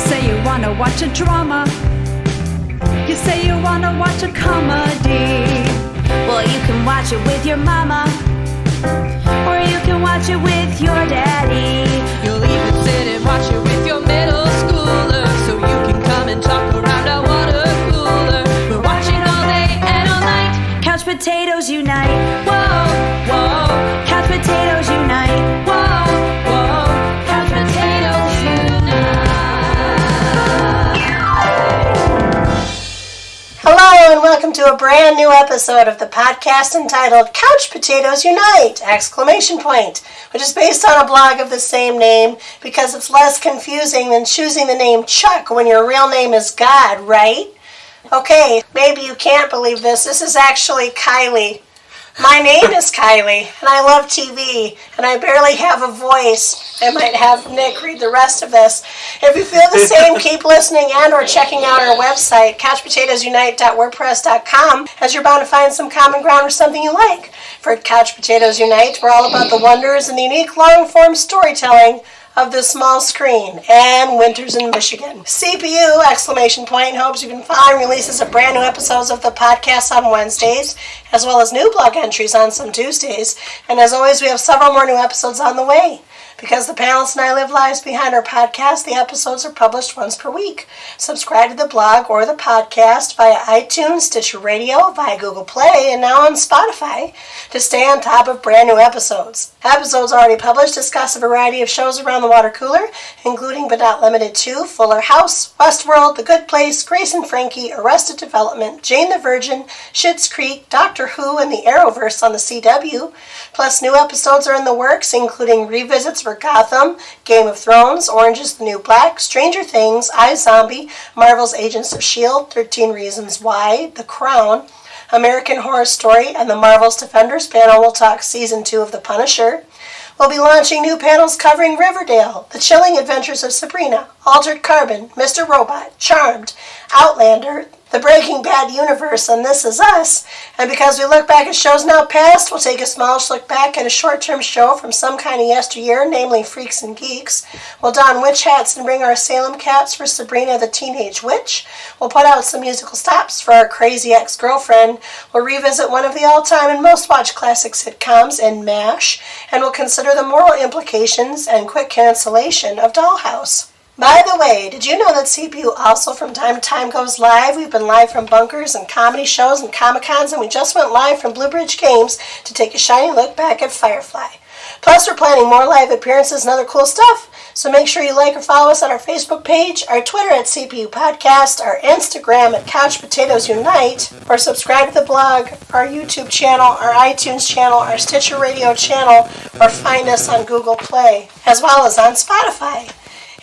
say you wanna watch a drama. You say you wanna watch a comedy. Well, you can watch it with your mama, or you can watch it with your daddy. You'll even sit and watch it with your middle schooler, so you can come and talk around a water cooler. We're watching all day and all night. Couch potatoes unite. Whoa, whoa. Couch potatoes unite. Whoa, whoa. Couch potatoes unite. Hello and welcome to a brand new episode of the podcast entitled Couch Potatoes Unite! Exclamation point, which is based on a blog of the same name because it's less confusing than choosing the name Chuck when your real name is God, right? Okay, maybe you can't believe this. This is actually Kylie. My name is Kylie, and I love TV, and I barely have a voice. I might have Nick read the rest of this. If you feel the same, keep listening and or checking out our website, couchpotatoesunite.wordpress.com, as you're bound to find some common ground or something you like. For Couch Potatoes Unite, we're all about the wonders and the unique long-form storytelling of the small screen and winters in Michigan. CPU, exclamation point, hopes you've been following releases of brand new episodes of the podcast on Wednesdays, as well as new blog entries on some Tuesdays. And as always, we have several more new episodes on the way. Because the panelists and I live lives behind our podcast, the episodes are published once per week. Subscribe to the blog or the podcast via iTunes, Stitcher Radio, via Google Play, and now on Spotify to stay on top of brand new episodes. Episodes already published discuss a variety of shows around the water cooler, including but not limited to Fuller House, Westworld, The Good Place, Grace and Frankie, Arrested Development, Jane the Virgin, Schitt's Creek, Doctor Who, and the Arrowverse on the CW. Plus, new episodes are in the works, including revisits for Gotham, Game of Thrones, Orange is the New Black, Stranger Things, iZombie, Marvel's Agents of S.H.I.E.L.D., 13 Reasons Why, The Crown, American Horror Story, and the Marvel's Defenders panel will talk Season 2 of The Punisher. We'll be launching new panels covering Riverdale, The Chilling Adventures of Sabrina, Altered Carbon, Mr. Robot, Charmed, Outlander, The Breaking Bad Universe, and This Is Us. And because we look back at shows now past, we'll take a smallish look back at a short-term show from some kind of yesteryear, namely Freaks and Geeks. We'll don witch hats and bring our Salem caps for Sabrina the Teenage Witch. We'll put out some musical stops for our crazy ex-girlfriend. We'll revisit one of the all-time and most-watched classic sitcoms in MASH, and we'll consider the moral implications and quick cancellation of Dollhouse. By the way, did you know that CPU also from time to time goes live? We've been live from bunkers and comedy shows and Comic-Cons, and we just went live from Blue Bridge Games to take a shiny look back at Firefly. Plus, we're planning more live appearances and other cool stuff, so make sure you like or follow us on our Facebook page, our Twitter at CPU Podcast, our Instagram at Couch Potatoes Unite, or subscribe to the blog, our YouTube channel, our iTunes channel, our Stitcher Radio channel, or find us on Google Play, as well as on Spotify.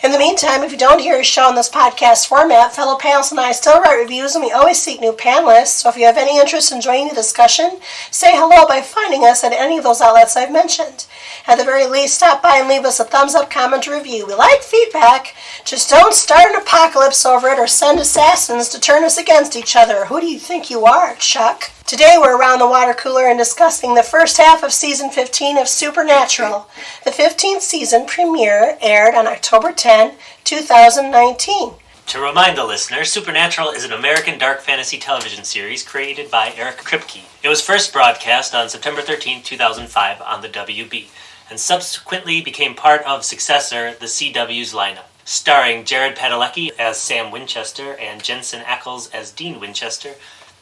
In the meantime, if you don't hear a show in this podcast format, fellow panelists and I still write reviews, and we always seek new panelists. So if you have any interest in joining the discussion, say hello by finding us at any of those outlets I've mentioned. At the very least, stop by and leave us a thumbs up, comment, or review. We like feedback. Just don't start an apocalypse over it or send assassins to turn us against each other. Who do you think you are, Chuck? Today we're around the water cooler and discussing the first half of Season 15 of Supernatural. The 15th season premiere aired on October 10, 2019. To remind the listener, Supernatural is an American dark fantasy television series created by Eric Kripke. It was first broadcast on September 13, 2005 on the WB, and subsequently became part of successor The CW's lineup. Starring Jared Padalecki as Sam Winchester and Jensen Ackles as Dean Winchester,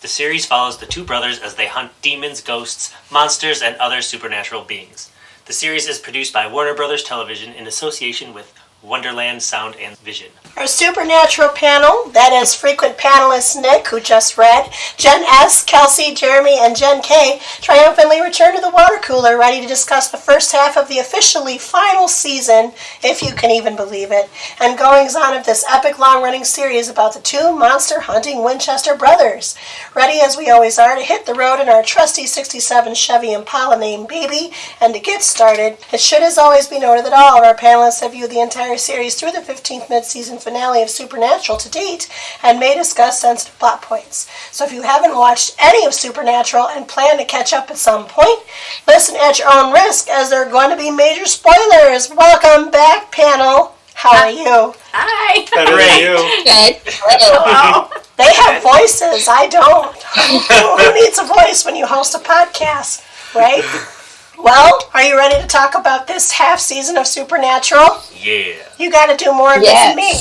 the series follows the two brothers as they hunt demons, ghosts, monsters, and other supernatural beings. The series is produced by Warner Brothers Television in association with Wonderland Sound and Vision. Our Supernatural panel, that is frequent panelist Nick, who just read, Jen S., Kelsey, Jeremy, and Jen K. triumphantly return to the water cooler, ready to discuss the first half of the officially final season, if you can even believe it, and goings-on of this epic long-running series about the two monster-hunting Winchester brothers. Ready as we always are to hit the road in our trusty 67 Chevy Impala named Baby, and to get started, it should as always be noted that all of our panelists have viewed the entire series through the 15th mid-season finale of Supernatural to date and may discuss sensitive plot points. So if you haven't watched any of Supernatural and plan to catch up at some point, listen at your own risk as there are going to be major spoilers. Welcome back, panel. How are you? Hi. Better than you. Oh, they have voices. I don't. Who needs a voice when you host a podcast, right? Well, are you ready to talk about this half season of Supernatural? Yeah. You got to do more of this than me.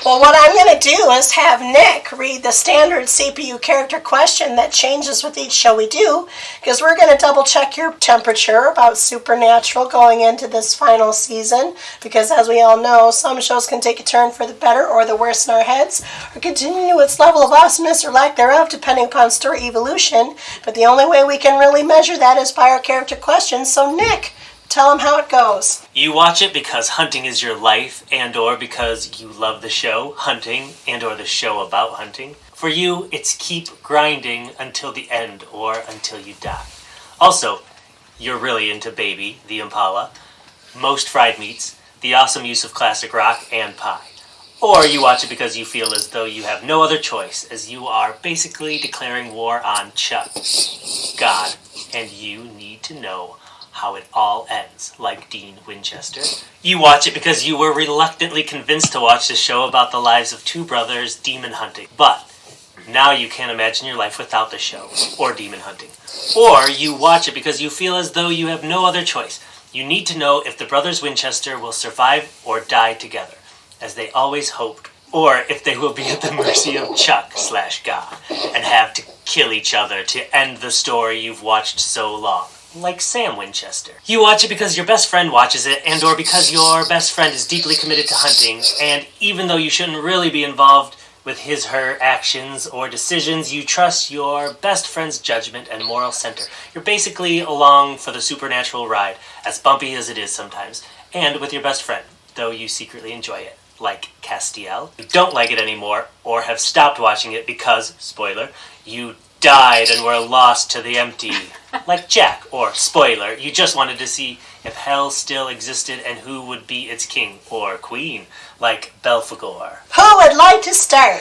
Well, what I'm going to do is have Nick read the standard CPU character question that changes with each show we do, because we're going to double check your temperature about Supernatural going into this final season, because as we all know, some shows can take a turn for the better or the worse in our heads, or continue its level of awesomeness or lack thereof depending upon story evolution, but the only way we can really measure that is by our character questions. So Nick, tell them how it goes. You watch it because hunting is your life and or because you love the show, hunting, and or the show about hunting. For you, it's keep grinding until the end or until you die. Also, you're really into Baby, the Impala, most fried meats, the awesome use of classic rock, and pie. Or you watch it because you feel as though you have no other choice, as you are basically declaring war on Chuck, God, and you need to know how it all ends, like Dean Winchester. You watch it because you were reluctantly convinced to watch the show about the lives of two brothers demon hunting. But now you can't imagine your life without the show, or demon hunting. Or you watch it because you feel as though you have no other choice. You need to know if the brothers Winchester will survive or die together, as they always hoped, or if they will be at the mercy of Chuck/God, and have to kill each other to end the story you've watched so long. Like Sam Winchester. You watch it because your best friend watches it, and or because your best friend is deeply committed to hunting, and even though you shouldn't really be involved with his/her actions or decisions, you trust your best friend's judgment and moral center. You're basically along for the supernatural ride, as bumpy as it is sometimes, and with your best friend, though you secretly enjoy it. Like Castiel. You don't like it anymore, or have stopped watching it because, spoiler, you died and were lost to the empty. Like Jack, or spoiler, you just wanted to see if hell still existed and who would be its king or queen, like Belphegor. Who would like to start?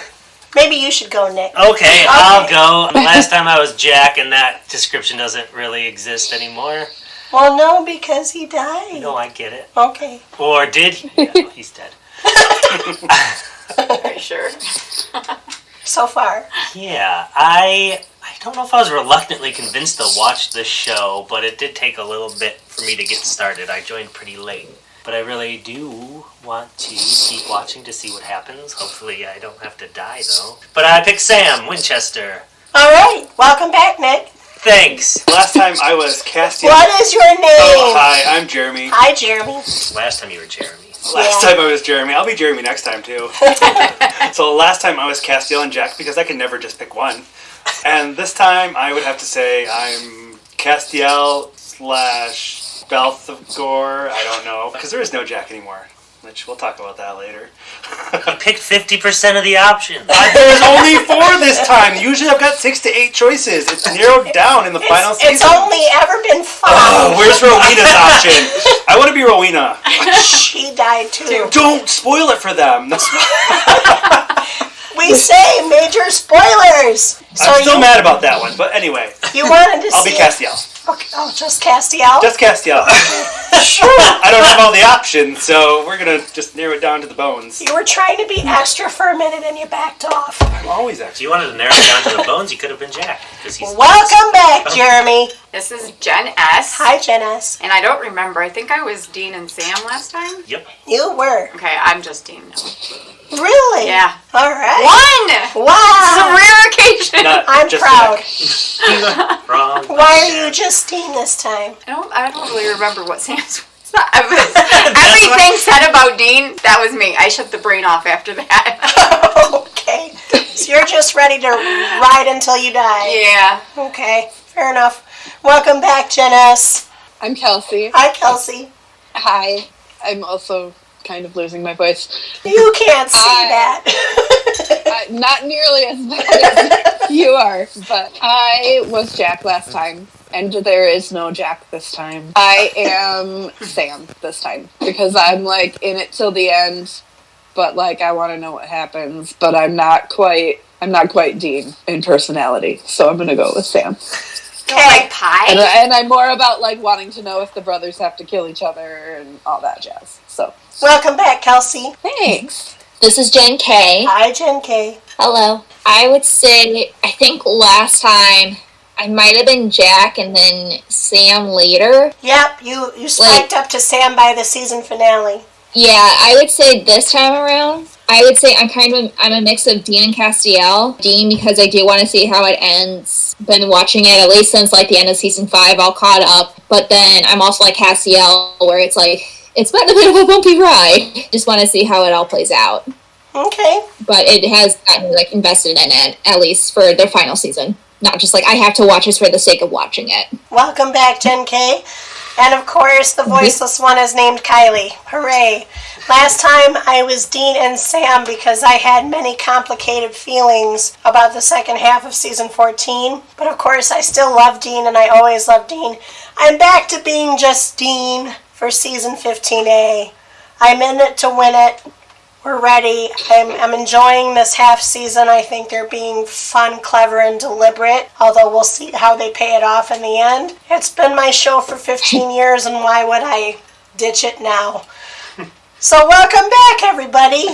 Maybe you should go, Nick. Okay, I'll go. Last time I was Jack, and that description doesn't really exist anymore. Well, no, because he died. No, I get it. Okay. Or did he? Yeah, he's dead. Are you sure? So far. Yeah, I don't know if I was reluctantly convinced to watch this show, but it did take a little bit for me to get started. I joined pretty late. But I really do want to keep watching to see what happens. Hopefully I don't have to die, though. But I picked Sam Winchester. All right. Welcome back, Nick. Thanks. Last time I was Castiel. What is your name? Oh, hi, I'm Jeremy. Hi, Jeremy. Last time you were Jeremy. Last time I was Jeremy. I'll be Jeremy next time, too. So last time I was Castiel and Jack, because I can never just pick one. And this time I would have to say I'm Castiel/Belphegor. I don't know. Because there is no Jack anymore. Which we'll talk about that later. You picked 50% of the options. There's only 4 this time. Usually I've got 6 to 8 choices. It's narrowed down in the final season. It's only ever been 5. Oh, where's Rowena's option? I want to be Rowena. She died too. Don't spoil it for them. We say major spoilers. So I'm still mad about that one, but anyway. You wanted to I'll see be Castiel. Okay. Oh, just Castiel? Just Castiel. Sure. I don't have all the options, so we're going to just narrow it down to the bones. You were trying to be extra for a minute and you backed off. I'm always If extra. you wanted to narrow it down to the bones, you could have been Jack. Welcome back, Jeremy. This is Jen S. Hi, Jen S. And I don't remember. I think I was Dean and Sam last time. Yep. You were. Okay, I'm just Dean now. Really? Yeah. All right. 1! Wow. It's a rare occasion. Not I'm just proud. Wrong. Why are you just Dean this time? I don't really remember what Sam's was. Everything said about Dean, that was me. I shut the brain off after that. Okay. So you're just ready to ride until you die. Yeah. Okay. Fair enough. Welcome back, Jen S. I'm Kelsey. Hi, Kelsey. Hi. I'm also kind of losing my voice. You can't see that. Not nearly as bad as you are, but I was Jack last time, and there is no Jack this time. I am Sam this time, because I'm, like, in it till the end, but, like, I want to know what happens, but I'm not quite Dean in personality, so I'm gonna go with Sam. Don't like pie? And I'm more about like wanting to know if the brothers have to kill each other and all that jazz. So Welcome back, Kelsey. thanks. This is Jen K. Hi, Jen K. Hello. I would say, I think last time I might have been Jack and then Sam later. Yep, you spiked up to Sam by the season finale. Yeah, I would say this time around, I would say I'm a mix of Dean and Castiel. Dean, because I do want to see how it ends. Been watching it at least since like the end of season 5, all caught up. But then I'm also like Castiel, where it's like, it's been a bit of a bumpy ride. Just want to see how it all plays out. Okay. But it has gotten me like invested in it, at least for their final season. Not just like I have to watch this for the sake of watching it. Welcome back, Jen K. And of course, the voiceless one is named Kylie. Hooray. Last time I was Dean and Sam because I had many complicated feelings about the second half of season 14. But of course, I still love Dean and I always love Dean. I'm back to being just Dean for season 15A. I'm in it to win it. We're ready. I'm enjoying this half season. I think they're being fun, clever, and deliberate, although we'll see how they pay it off in the end. It's been my show for 15 years, and why would I ditch it now? So welcome back, everybody.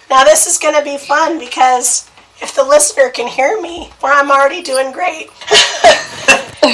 Now this is going to be fun because if the listener can hear me, well, I'm already doing great.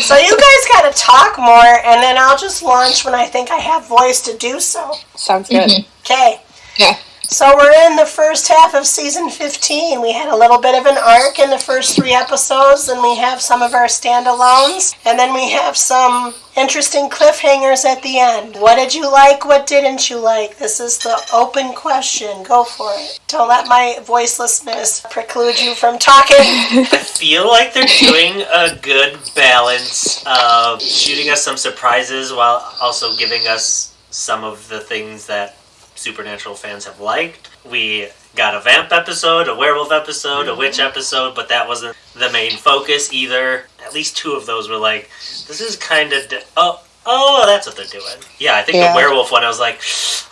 So you guys got to talk more, and then I'll just launch when I think I have voice to do so. Sounds good. Okay. Yeah. So we're in the first half of season 15. We had a little bit of an arc in the first 3 episodes, and we have some of our standalones, and then we have some interesting cliffhangers at the end. What did you like? What didn't you like? This is the open question. Go for it. Don't let my voicelessness preclude you from talking. I feel like they're doing a good balance of shooting us some surprises while also giving us some of the things that Supernatural fans have liked. We got a vamp episode, a werewolf episode, a witch episode, but that wasn't the main focus either. At least 2 of those were like, this is kind of... Oh, that's what they're doing. Yeah, I think the werewolf one, I was like,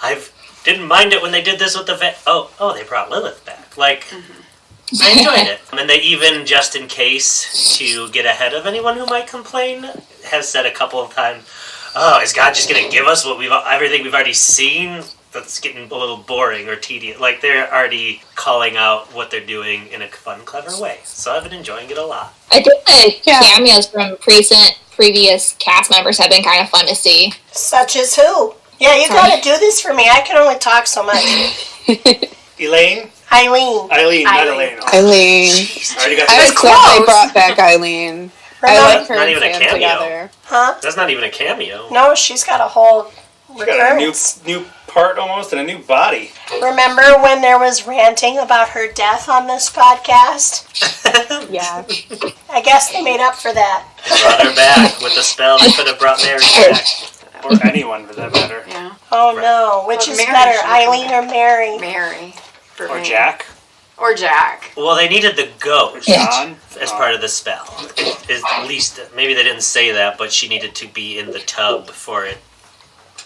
I didn't mind it when they did this with the vamp. Oh, they brought Lilith back. Like, I enjoyed it. And they even, just in case, to get ahead of anyone who might complain, has said a couple of times, oh, is God just going to give us everything we've already seen? That's getting a little boring or tedious. Like, they're already calling out what they're doing in a fun, clever way. So I've been enjoying it a lot. I think the cameos from previous cast members have been kind of fun to see. Such as who? Yeah, you gotta do this for me. I can only talk so much. Elaine? Eileen, not Elaine. Oh, Eileen. already got I was the glad they brought back Eileen. I like her Not and even a Sam cameo. together. Huh? That's not even a cameo. No, she's got a whole She's got a recurrence. new part almost and a new body. Remember when there was ranting about her death on this podcast? Yeah. I guess they made up for that. They brought her back with the spell that could have brought Mary back. Or anyone for that matter. Yeah. Oh no, which is Mary better, should Eileen or Mary? Mary. For Or me. Jack. Or Jack. Well, they needed the ghost John. as part of the spell. At least, maybe they didn't say that, but she needed to be in the tub for it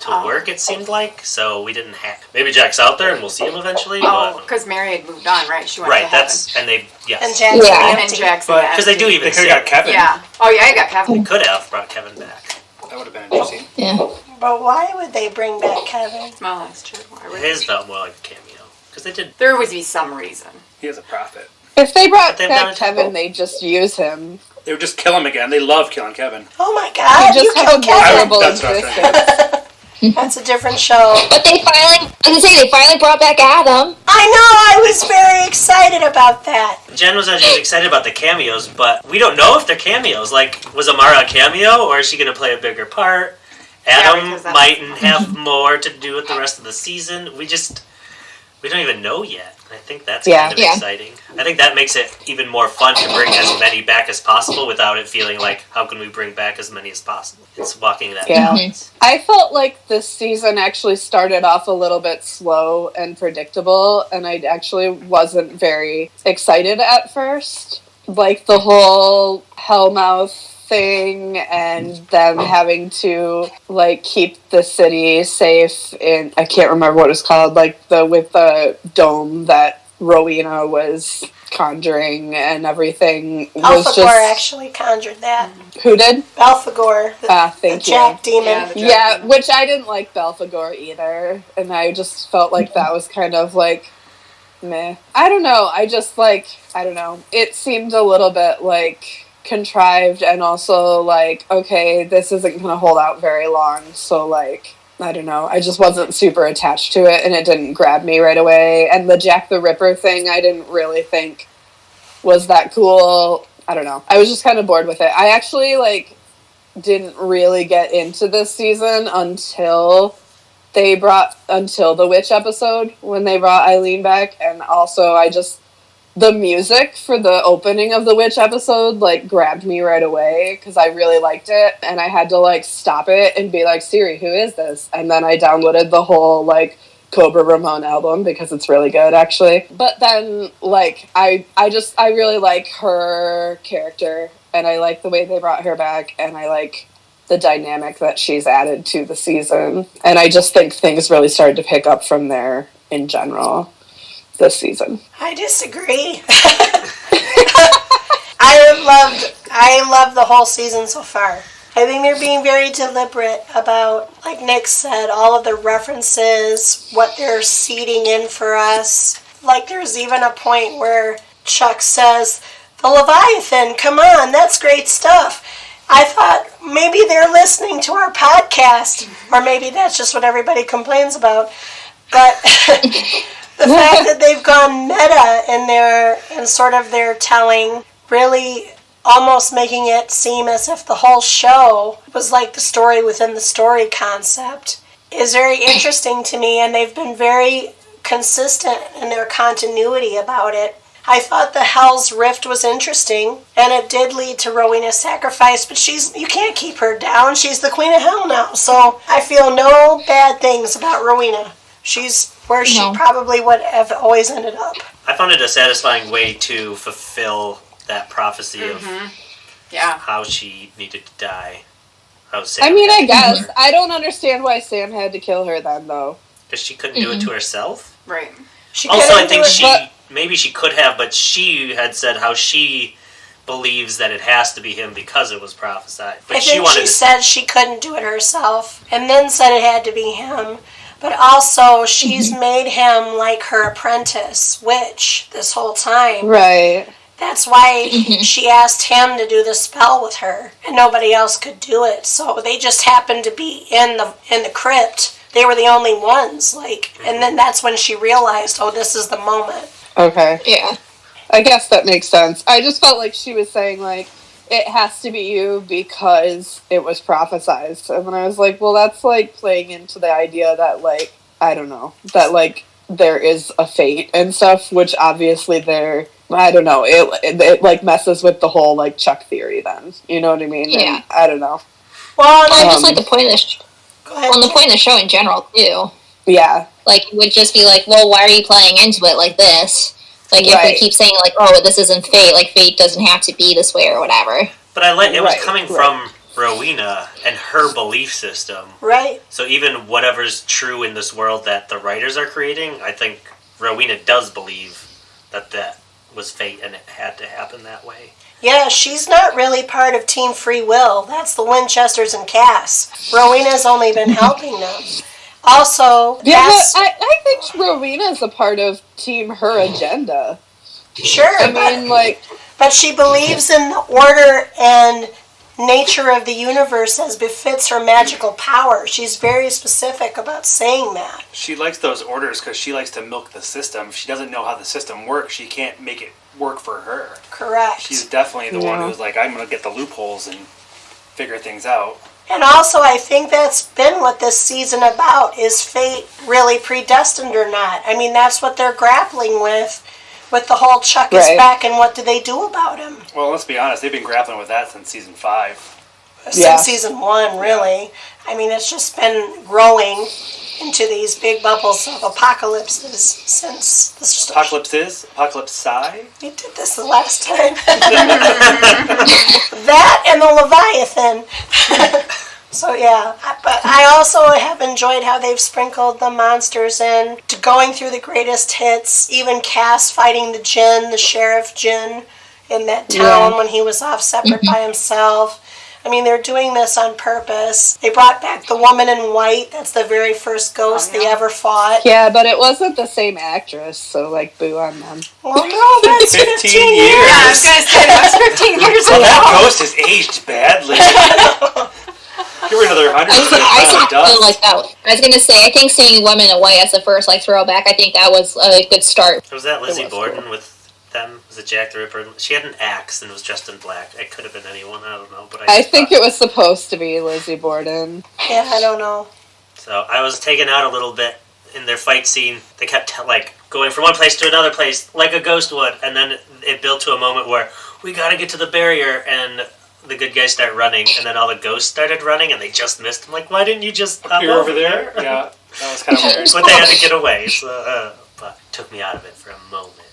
to work, it seemed like. So we didn't have... Maybe Jack's out there and we'll see him eventually. Oh, because Mary had moved on, right? She went to right, heaven. and they... Yes. And Jack's Yeah. And Jack's But- Because they do They even could say... have got Kevin. Yeah. Oh, yeah, I got Kevin. Could have brought Kevin back. That would have been interesting. Yeah. But why would they bring back Kevin? Well, that's true. Why would It is felt more like a cameo. Because they did... There would be some reason. He is a prophet. If they brought They've done back it- Kevin, they just use him. They would just kill him again. They love killing Kevin. Oh my god, He you just have a killed Kevin! miserable That's what I was trying to existence. That's a different show. But they finally brought back Adam. I know, I was very excited about that. Jen was actually excited about the cameos, but we don't know if they're cameos. Like, was Amara a cameo, or is she going to play a bigger part? Adam because that's- mightn't have more to do with the rest of the season. We don't even know yet. I think that's kind of exciting. I think that makes it even more fun to bring as many back as possible without it feeling like, how can we bring back as many as possible? It's walking that balance. I felt like this season actually started off a little bit slow and predictable, and I actually wasn't very excited at first. Like the whole Hellmouth thing and them having to like keep the city safe in, I can't remember what it's called, like with the dome that Rowena was conjuring and everything was Belphegor just... actually conjured that. Who did? Belphegor, the Thank you. Jack demon. Yeah, which I didn't like Belphegor either, and I just felt like that was kind of like, meh. I don't know, I don't know. It seemed a little bit like contrived, and also like, okay, this isn't going to hold out very long, so like, I don't know, I just wasn't super attached to it, and it didn't grab me right away, and the Jack the Ripper thing I didn't really think was that cool. I don't know, I was just kind of bored with it. I actually like didn't really get into this season until the witch episode, when they brought Eileen back, and also the music for the opening of the witch episode like grabbed me right away because I really liked it, and I had to like stop it and be like, Siri, who is this? And then I downloaded the whole like Cobra Ramon album because it's really good actually. But then like I really like her character, and I like the way they brought her back, and I like the dynamic that she's added to the season, and I just think things really started to pick up from there in general this season. I disagree. I loved the whole season so far. I think they're being very deliberate about, like Nick said, all of the references, what they're seeding in for us. Like there's even a point where Chuck says, "The Leviathan, come on, that's great stuff." I thought maybe they're listening to our podcast, or maybe that's just what everybody complains about. But the fact that they've gone meta in sort of their telling, really almost making it seem as if the whole show was like the story within the story concept, is very interesting to me, and they've been very consistent in their continuity about it. I thought the Hell's Rift was interesting, and it did lead to Rowena's sacrifice, but you can't keep her down. She's the Queen of Hell now, so I feel no bad things about Rowena. She's where she probably would have always ended up. I found it a satisfying way to fulfill that prophecy of how she needed to die. I guess. I don't understand why Sam had to kill her then, though. Because she couldn't do it to herself? Right. Also, I think maybe she could have, but she had said how she believes that it has to be him because it was prophesied. But I think she said she couldn't do it herself, and then said it had to be him. But also, she's made him like her apprentice witch this whole time. Right. That's why she asked him to do the spell with her, and nobody else could do it. So they just happened to be in the crypt. They were the only ones, and then that's when she realized, oh, this is the moment. Okay. Yeah. I guess that makes sense. I just felt like she was saying, like, it has to be you because it was prophesized. And then I was like, well, that's, like, playing into the idea that, like, I don't know, that, like, there is a fate and stuff, which obviously I don't know, it like, messes with the whole, like, Chuck theory then. You know what I mean? Yeah. And I don't know. Well, I just like the point of the point of the show in general, too. Yeah. Like, it would just be like, well, why are you playing into it like this? Like, if we keep saying, like, oh, this isn't fate, like, fate doesn't have to be this way or whatever. But it was coming from Rowena and her belief system. Right. So even whatever's true in this world that the writers are creating, I think Rowena does believe that was fate and it had to happen that way. Yeah, she's not really part of Team Free Will. That's the Winchesters and Cass. Rowena's only been helping them. Also, yeah, but I think Rowena's a part of Team Her Agenda. Sure. But she believes in the order and nature of the universe as befits her magical power. She's very specific about saying that. She likes those orders because she likes to milk the system. If she doesn't know how the system works, she can't make it work for her. Correct. She's definitely the one who's like, I'm going to get the loopholes and figure things out. And also, I think that's been what this season about, is fate really predestined or not? I mean, that's what they're grappling with the whole Chuck is back and what do they do about him? Well, let's be honest, they've been grappling with that since season 5. Since season 1, really. Yeah. I mean, it's just been growing into these big bubbles of apocalypses since the start. Apocalypse-i? We did this the last time. That and the Leviathan. So yeah, but I also have enjoyed how they've sprinkled the monsters in, to going through the greatest hits, even Cass fighting the Djinn, the Sheriff Djinn, in that town when he was off separate by himself. I mean, they're doing this on purpose. They brought back the woman in white. That's the very first ghost they ever fought. Yeah, but it wasn't the same actress, so, like, boo on them. Well, no, that's 15 years. Yeah, I was going to say, that was 15 years ago. That ghost has aged badly. Give her another 100. I was gonna say, I think seeing Woman in White as the first throwback, I think that was a good start. Was that Lizzie Borden with them? Was it Jack the Ripper? She had an axe and was dressed in black. It could have been anyone. I don't know, but I think it was supposed to be Lizzie Borden. Yeah, I don't know. So I was taken out a little bit in their fight scene. They kept going from one place to another place like a ghost would, and then it built to a moment where we got to get to the barrier, and the good guys start running, and then all the ghosts started running, and they just missed. I'm like, why didn't you just hop over there? Yeah, that was kind of weird. But they had to get away, so but it took me out of it for a moment.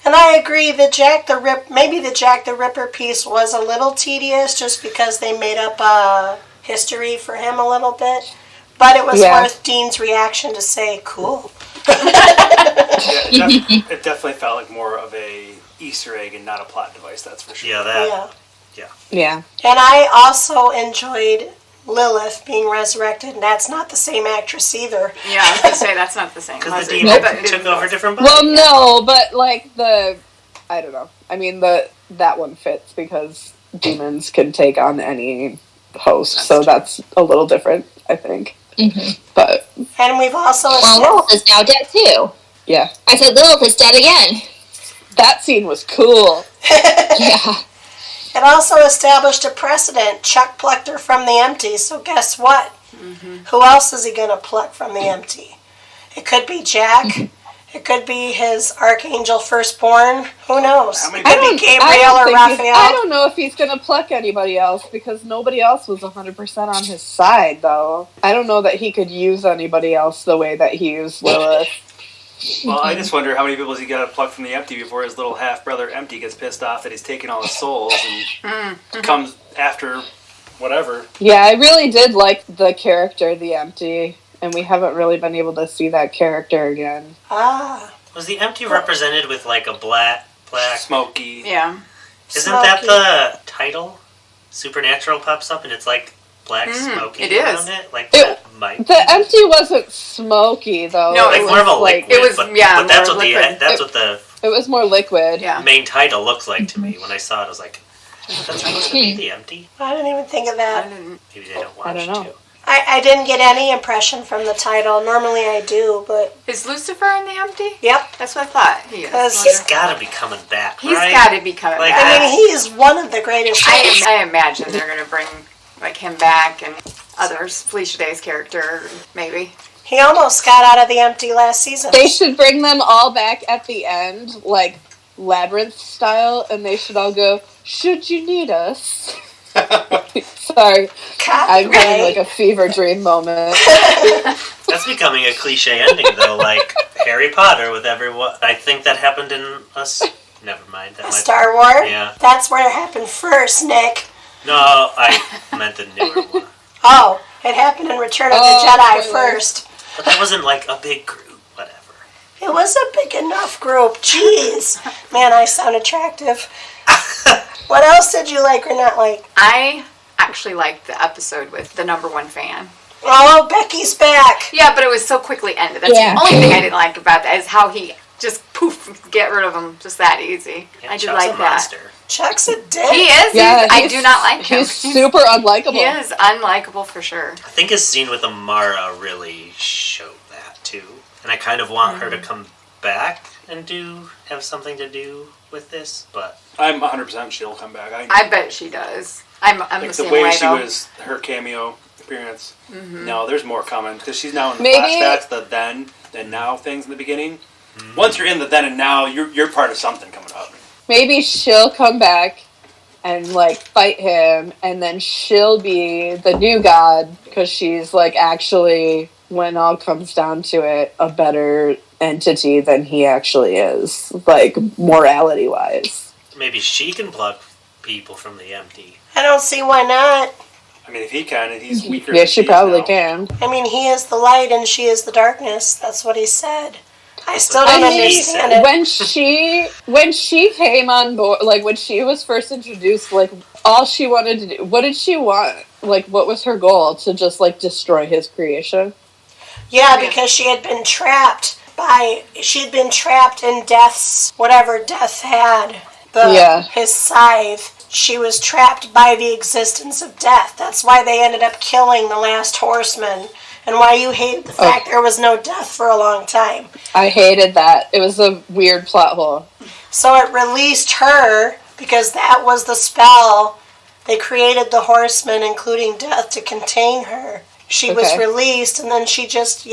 And I agree that maybe the Jack the Ripper piece was a little tedious, just because they made up a history for him a little bit. But it was worth Dean's reaction to say, cool. It definitely felt like more of a Easter egg and not a plot device, that's for sure. Yeah. And I also enjoyed Lilith being resurrected, and that's not the same actress either. Yeah, I was going to say, that's not the same. Because the demon took over different bodies. Well, no, but I don't know. I mean, that one fits because demons can take on any host, so that's a little different, I think. Mm-hmm. But and we've also Lilith is now dead too. Yeah, I said Lilith is dead again. That scene was cool. Yeah. It also established a precedent. Chuck plucked her from the empty, so guess what? Mm-hmm. Who else is he going to pluck from the empty? It could be Jack. It could be his Archangel firstborn. Who knows? It could be Gabriel or Raphael. I don't know if he's going to pluck anybody else, because nobody else was 100% on his side, though. I don't know that he could use anybody else the way that he used Lilith. Well, I just wonder how many people has he got to pluck from the empty before his little half-brother Empty gets pissed off that he's taking all his souls and comes after whatever. Yeah, I really did like the character, the Empty, and we haven't really been able to see that character again. Ah. Was the Empty represented with a black... Smoky. Yeah. Isn't that the title? Supernatural pops up and it's black smoky around it? The Empty wasn't smoky, though. No, it was more of a liquid. It was, but that's what liquid. It was more liquid. Yeah. Main title looks like to me. When I saw it, I was like, that's supposed to be the Empty? I didn't even think of that. Maybe they don't watch I don't know. too. I didn't get any impression from the title. Normally I do, but... Is Lucifer in the Empty? Yep. That's what I thought he is. He's got to be coming back, He's right? got to be coming back. I mean, he is one of the greatest... I imagine they're going to bring him back and others. Felicia Day's character, maybe. He almost got out of the Empty last season. They should bring them all back at the end, Labyrinth style, and they should all go, should you need us? Sorry. I'm having a fever dream moment. That's becoming a cliche ending, though, like Harry Potter with everyone. I think that happened in us. Never mind. Star Wars? Yeah. That's where it happened first, Nick. No, I meant the newer one. Oh, it happened in Return of the Jedi first. But that wasn't a big group, whatever. It was a big enough group. Jeez. Man, I sound attractive. What else did you like or not like? I actually liked the episode with the number one fan. Oh, Becky's back. Yeah, but it was so quickly ended. That's the only thing I didn't like about that, is how he just poof, get rid of him just that easy. Yeah, I did Chuck's like a that. monster. Chuck's a dick. He is. Yeah, I do not like him. He's super unlikable. He is unlikable for sure. I think his scene with Amara really showed that, too. And I kind of want her to come back and have something to do with this, but... I'm 100% she'll come back. I bet she does. I'm the same the way way, she though. was, her cameo appearance. No, there's more coming, because she's now in the Maybe- flashbacks, the then and now things in the beginning. Once you're in the then and now, you're part of something coming up. Maybe she'll come back and fight him, and then she'll be the new god, because she's actually, when all comes down to it, a better entity than he actually is, morality wise. Maybe she can pluck people from the Empty. I don't see why not. I mean, if he can, and he's weaker. Yeah, she probably now. can. I mean, he is the light and she is the darkness. That's what he said. I still don't understand it. When she came on board, like when she was first introduced, like all she wanted to do, what did she want? Like, what was her goal? To just like destroy his creation? Yeah, because she had been trapped in Death's, whatever Death had, his scythe. She was trapped by the existence of Death. That's why they ended up killing the last horseman, and why you hated the fact there was no Death for a long time. I hated that. It was a weird plot hole. So it released her, because that was the spell. They created the horseman, including Death, to contain her. She was released, and then she just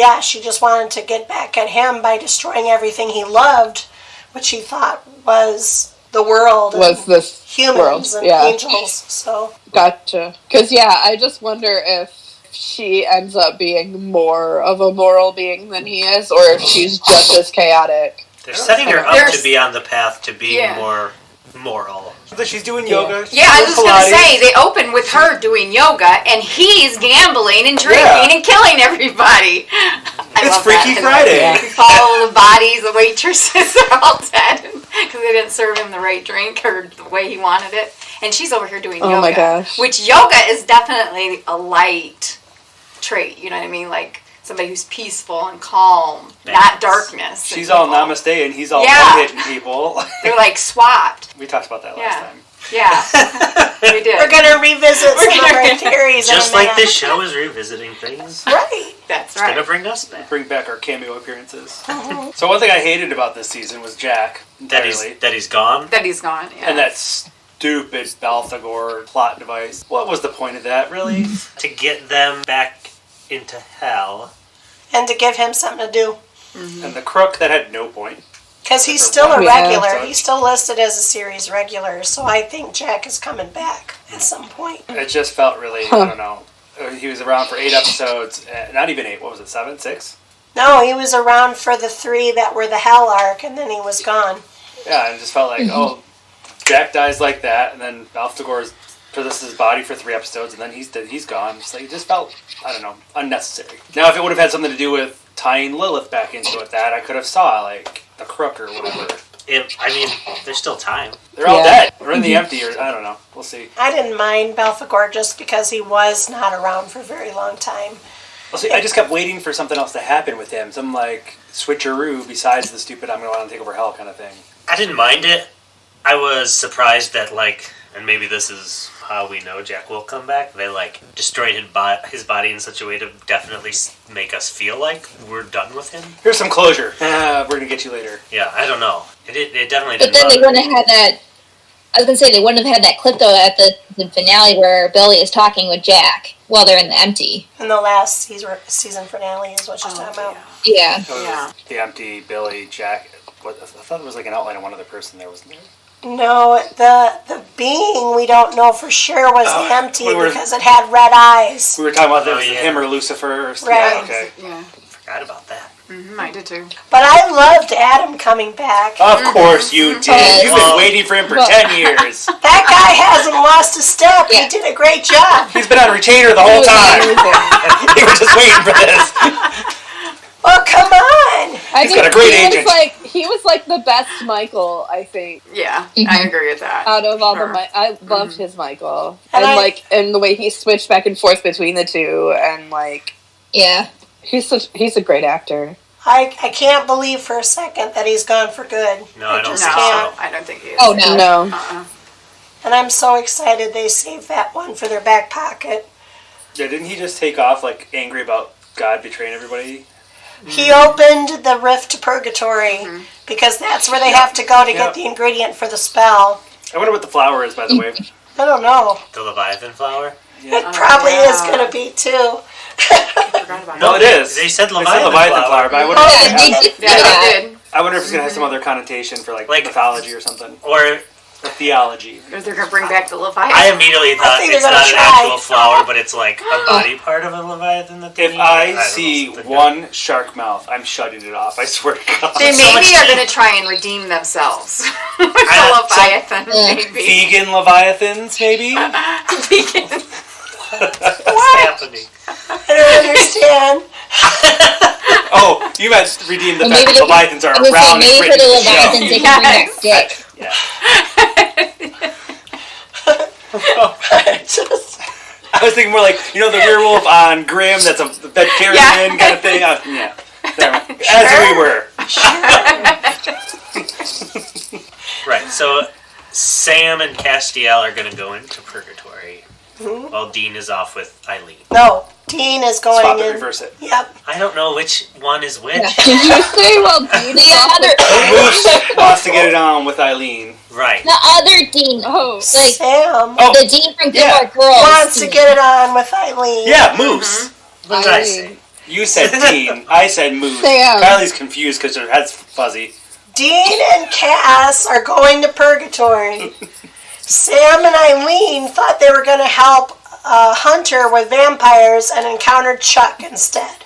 wanted to get back at him by destroying everything he loved, which he thought was the world, was this humans world. and angels. So gotcha. Because I just wonder if she ends up being more of a moral being than he is, or if she's just as chaotic. They're setting her up to be on the path to being more moral. She's doing yoga. I was just going to say, they open with her doing yoga, and he's gambling and drinking and killing everybody. It's Freaky Friday. We follow the bodies, the waitresses are all dead because they didn't serve him the right drink or the way he wanted it. And she's over here doing yoga. Oh my gosh. Which yoga is definitely a light trait, you know what I mean? Like somebody who's peaceful and calm, not darkness. She's all namaste and he's all hitting people. They're like swapped. We talked about that last time. Yeah, we did. We're going to revisit some of our theories. Just like this show is revisiting things. Right. That's It's going to bring us back. Bring back our cameo appearances. So one thing I hated about this season was Jack. That he's gone? That he's gone, yeah. And that stupid Balthagor plot device. What was the point of that, really? To get them back into hell. And to give him something to do. And the crook, that had no point. Because he's still a regular. He's still listed as a series regular. So I think Jack is coming back at some point. It just felt really, I don't know. He was around for 8 episodes. Not even 8. What was it, 7, 6? No, he was around for the 3 that were the Hell arc, and then he was gone. Yeah, and it just felt like, Jack dies like that, and then Balthagor possesses his body for 3 episodes, and then he's gone. It's like, it just felt, I don't know, unnecessary. Now, if it would have had something to do with tying Lilith back into it, that I could have saw, like, the crook or whatever. There's still time. They're all dead. Or in the empty, or I don't know. We'll see. I didn't mind Balthagor just because he was not around for a very long time. Well, see, I just kept waiting for something else to happen with him. Some, like, switcheroo besides the stupid I'm going to want to take over hell kind of thing. I didn't mind it. I was surprised that, like, and maybe this is how we know Jack will come back, they, like, destroyed his body in such a way to definitely make us feel like we're done with him. Here's some closure. We're going to get you later. Yeah, I don't know. It definitely But didn't then they bother wouldn't have had that. I was going to say they wouldn't have had that clip, though, at the finale where Billy is talking with Jack while they're in the empty. And the last season finale is what she's talking about. Yeah. The empty, Billy, Jack. I thought there was, like, an outline of one other person there, wasn't there? No, the being we don't know for sure was the empty because it had red eyes. We were talking about him or Lucifer. Or right. Yeah, okay. Yeah. Forgot about that. I did too. But I loved Adam coming back. Of course you did. You've been waiting for him for 10 years. That guy hasn't lost a step. He did a great job. He's been on retainer the whole time. He was just waiting for this. Well, come on. He's got a great agent. He was like the best Michael, I think. Yeah, I agree with that. Out of all I loved his Michael. And the way he switched back and forth between the two, and he's a great actor. I can't believe for a second that he's gone for good. No, I don't think so. I don't think he is. Oh, no. No. And I'm so excited they saved that one for their back pocket. Yeah, didn't he just take off, like, angry about God betraying everybody? He opened the rift to purgatory because that's where they have to go to get the ingredient for the spell. I wonder what the flower is, by the way. I don't know. The Leviathan flower? Yeah. It probably is going to be, too. No, it is. They said Leviathan flower, but I wonder I wonder if it's going to have some other connotation for, like mythology or something. Or theology. Or they're going to bring back the Leviathan. I immediately thought it's not an actual flower, but it's like a body part of a Leviathan that they If I see one shark mouth, I'm shutting it off. I swear to God. They maybe are going to try and redeem themselves. With the Leviathan, maybe. Vegan Leviathans, maybe? Vegan. What's happening? I don't understand. Oh, you meant redeem the Well, fact maybe that Leviathans are I was around saying, and maybe for written the in the show. Leviathans, they can bring back Dick. I was thinking more like, you know, the werewolf on Grimm that's a vegetarian kind of thing. Yeah. As we were. Right, so Sam and Castiel are going to go into purgatory while Dean is off with Eileen. No, Dean is going Swap it, in. reverse it. Yep. I don't know which one is which. Did you say, well, Dean The other, Moose wants to get it on with Eileen. Right. the other Dean. Oh, Like, Sam Oh, the Dean from Gilmore Girls. wants to Dean. get it on with Eileen. yeah, Moose. What did I say? You said Dean. I said Moose. Sam. Kylie's confused because her head's fuzzy. Dean and Cass are going to purgatory. Sam and Eileen thought they were going to help Hunter with vampires and encountered Chuck instead.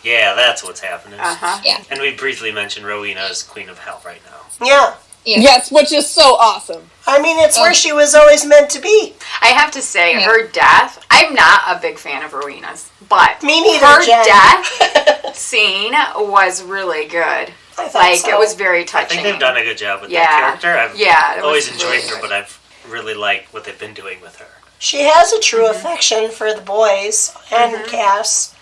Yeah, that's what's happening. Uh-huh. And we briefly mentioned Rowena as Queen of Hell right now. Yeah. yes, which is so awesome. I mean, it's where she was always meant to be. I have to say, Yeah. her death, I'm not a big fan of Rowena's, but Me neither, her Jen. death scene was really good. I thought Like, so. it was very I touching. think they've done a good job with Yeah. that character. I've Yeah, it was always enjoyed really her, good. but I've really liked what they've been doing with her. She has a true affection for the boys and Cass.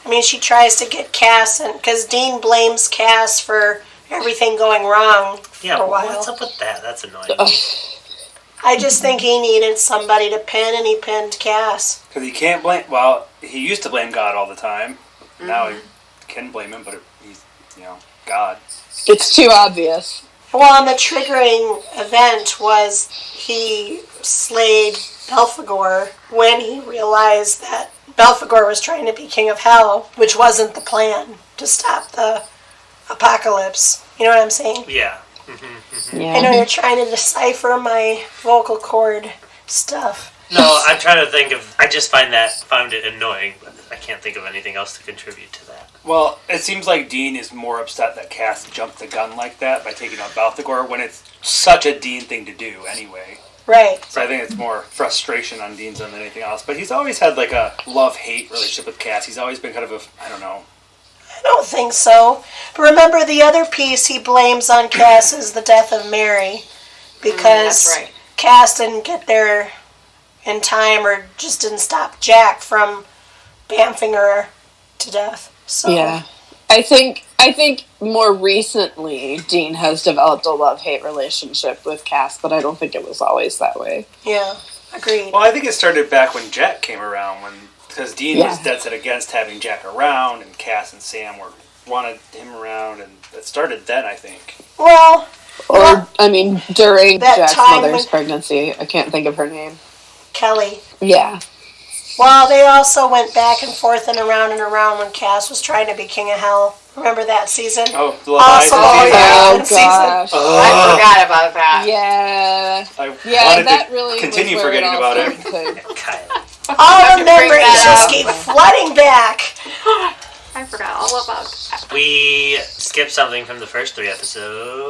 I mean, she tries to get Cass, and because Dean blames Cass for everything going wrong Yeah, for a while. what's up with that? That's annoying. I just think he needed somebody to pin, and he pinned Cass. Because he can't blame... Well, he used to blame God all the time. Now he can blame him, but he's, you know, God. It's too obvious. Well, and the triggering event was he slayed Belphegor when he realized that Belphegor was trying to be king of hell, which wasn't the plan to stop the apocalypse. You know what I'm saying? Yeah. Yeah. I know you're trying to decipher my vocal cord stuff. No, I'm trying to think of... I just found it annoying, but I can't think of anything else to contribute to that. Well, it seems like Dean is more upset that Cass jumped the gun like that by taking out Balthagor when it's such a Dean thing to do anyway. Right. So I think it's more frustration on Dean's end than anything else. But he's always had like a love-hate relationship with Cass. He's always been kind of a, I don't know. I don't think so. But remember, the other piece he blames on Cass is the death of Mary. Because that's right. Cass didn't get there in time, or just didn't stop Jack from bamfing her to death. So Yeah. I think more recently Dean has developed a love-hate relationship with Cass, but I don't think it was always that way. yeah, agreed. Well, I think it started back when Jack came around, because Dean was Yeah. dead set against having Jack around, and Cass and Sam wanted him around, and it started then, I think. Well, Or, I mean, during That Jack's time mother's when- pregnancy. I can't think of her name. Kelly. Yeah. Well, they also went back and forth and around when Cass was trying to be king of hell. Remember that season? Oh, the Also, Leviathan yeah. Oh, season. gosh. I forgot about that. Yeah. I Yeah, wanted that to really continue was where forgetting all about it. started to- Kylie. All the to bring memories that just up. keep flooding back. I forgot all about that. We skipped something from the first 3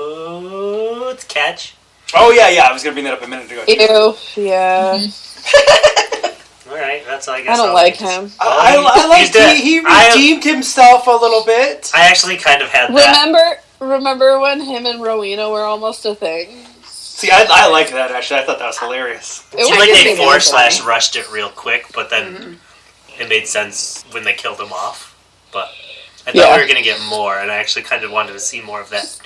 episodes. Catch. Oh, yeah, I was going to bring that up a minute ago. Ew. Yeah. Alright, that's all I guess. I don't I'll like just- him. I He's like dead. he I- redeemed himself a little bit. I actually kind of had that. Remember when him and Rowena were almost a thing? See, I like that, actually. I thought that was hilarious. It Seemed like was they really force/rushed funny. it real quick, but then it made sense when they killed him off. But I thought Yeah. we were going to get more, and I actually kind of wanted to see more of that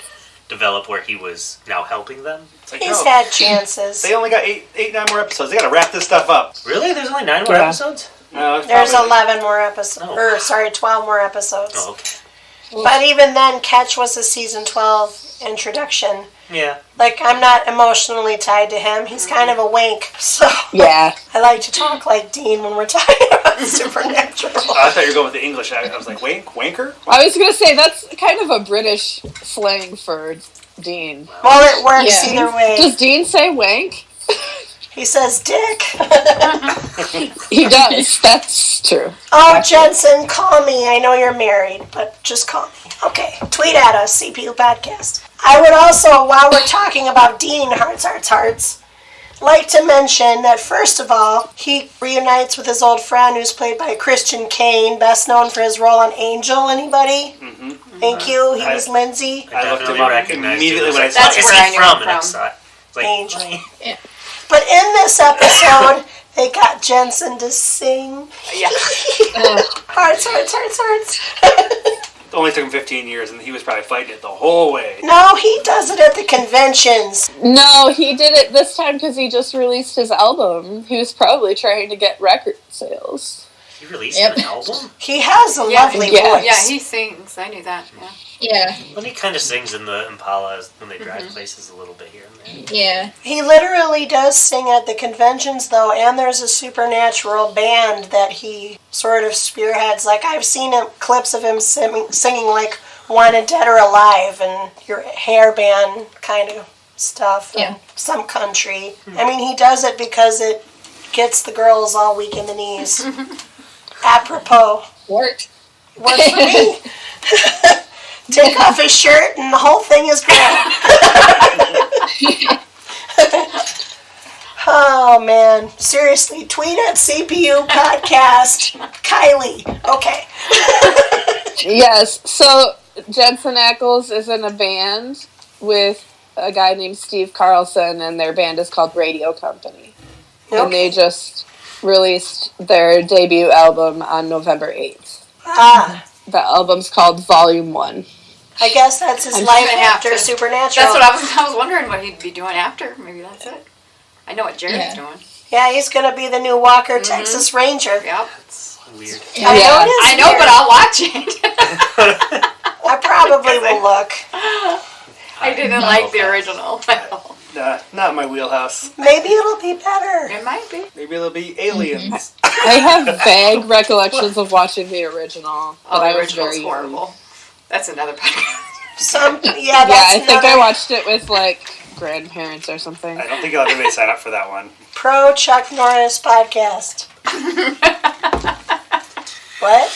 develop where he was now helping them. It's like, He's no, had chances. they only got 9 more episodes. They got to wrap this stuff up. Really? There's only 9 more Yeah. episodes? No, it's There's probably- 11 more episodes. Oh. Or, sorry, 12 more episodes. Oh, okay. But even then, Catch was a season 12 introduction. Yeah. Like, I'm not emotionally tied to him. He's kind of a wink. So Yeah. I like to talk like Dean when we're talking about Supernatural. Oh, I thought you were going with the English. I was like, wanker? I was going to say, that's kind of a British slang for Dean. Well, it works Yeah. either way. Does Dean say wank? He says dick. He does. That's true. Oh, Jensen, call me. I know you're married, but just call me. Okay, tweet at us, CPU Podcast. I would also, while we're talking about Dean, hearts, like to mention that, first of all, he reunites with his old friend who's played by Christian Kane, best known for his role on Angel. Anybody? Mm-hmm. Thank you. He was Lindsay. I looked him definitely up recognized immediately you. when I saw That's it. where I knew him And I from. saw it. It's like, Angel. Yeah. But in this episode, they got Jensen to sing. Yeah. Hearts. It only took him 15 years, and he was probably fighting it the whole way. No, he does it at the conventions. No, he did it this time because he just released his album. He was probably trying to get record sales. He released Yep. an album? He has a lovely Yeah. voice. Yeah, he sings. I knew that. Yeah. Yeah. Well, he kind of sings in the Impalas when they drive places a little bit here and there. Yeah. He literally does sing at the conventions, though, and there's a supernatural band that he sort of spearheads. Like, I've seen clips of him singing, like, Wanted Dead or Alive and your hair band kind of stuff. Yeah. And some country. I mean, he does it because it gets the girls all weak in the knees. Apropos. Worked. Works for me. Take off his shirt and the whole thing is great. Oh man, seriously, tweet at CPU podcast. Kylie. Okay. Yes, so Jensen Ackles is in a band with a guy named Steve Carlson, and their band is called Radio Company. And they just released their debut album on November 8th. Ah, The album's called Volume 1. I guess that's his I'm life gonna have after to- Supernatural. That's what I was wondering what he'd be doing after. Maybe that's it. I know what Jared's Yeah. doing. Yeah, he's gonna be the new Walker Texas Ranger. Yep. It's weird. I know it is I know, weird. but I'll watch it. I probably will look. I didn't like the original. Not my wheelhouse. Maybe it'll be better. It might be. Maybe it'll be aliens. I have vague recollections of watching the original, but Oh, I the was original's very young. horrible. That's another podcast. Yeah, That's I think I another watched it with, like, grandparents or something. I don't think you'll have anybody sign up for that one. pro Chuck Norris podcast. What?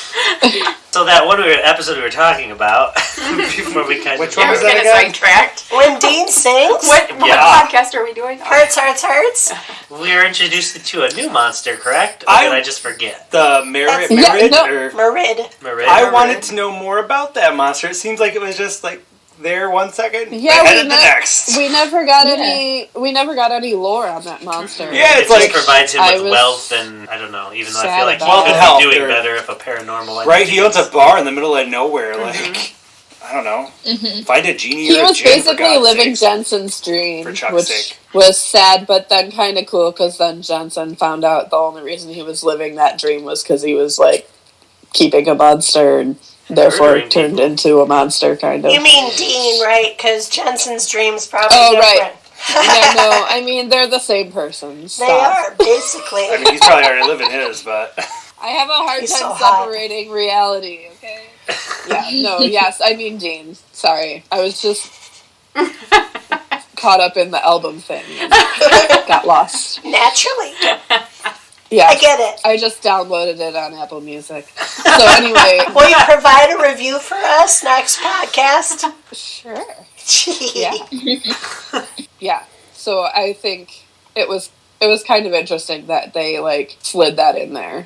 So that one episode we were talking about, before we kind Which of... one Yeah, was we're that getting again? sidetracked. When Dean sings? What Yeah. podcast are we doing? Hearts, hearts, hearts. We were introduced to a new monster, correct? Or I- did I just forget? The Merit, Yeah, Merit, no. or... Marid. Marid? I wanted to know more about that monster. It seems like it was just like there 1 second, Yeah, ahead of the next. we never got any lore on that monster. Yeah, It it's just like provides him I with was wealth and, I don't know, even though I sad feel like he about could it. Health, be doing or- better if a paranormal right. entity He owns a was- bar in the middle of nowhere. Like I don't know. Find a genie. He or a was gin, for basically God's living sakes. Jensen's dream, For Chuck's which sake. was sad, but then kind of cool because then Jensen found out the only reason he was living that dream was because he was like keeping a monster and therefore Murdering turned people. into a monster, kind of. You mean Dean, right? Because Jensen's dream's probably Oh, different. Yeah, no, I mean they're the same person. They Stop. are, basically. I mean, he's probably already living his, but I have a hard He's time so hot. separating reality. Okay. Yeah. No. Yes. I mean Dean. Sorry. I was just caught up in the album thing. And got lost. Naturally. Yeah. I get it. I just downloaded it on Apple Music. So anyway, Will you provide a review for us next podcast? sure. Gee. Yeah. Yeah. So I think it was kind of interesting that they like slid that in there.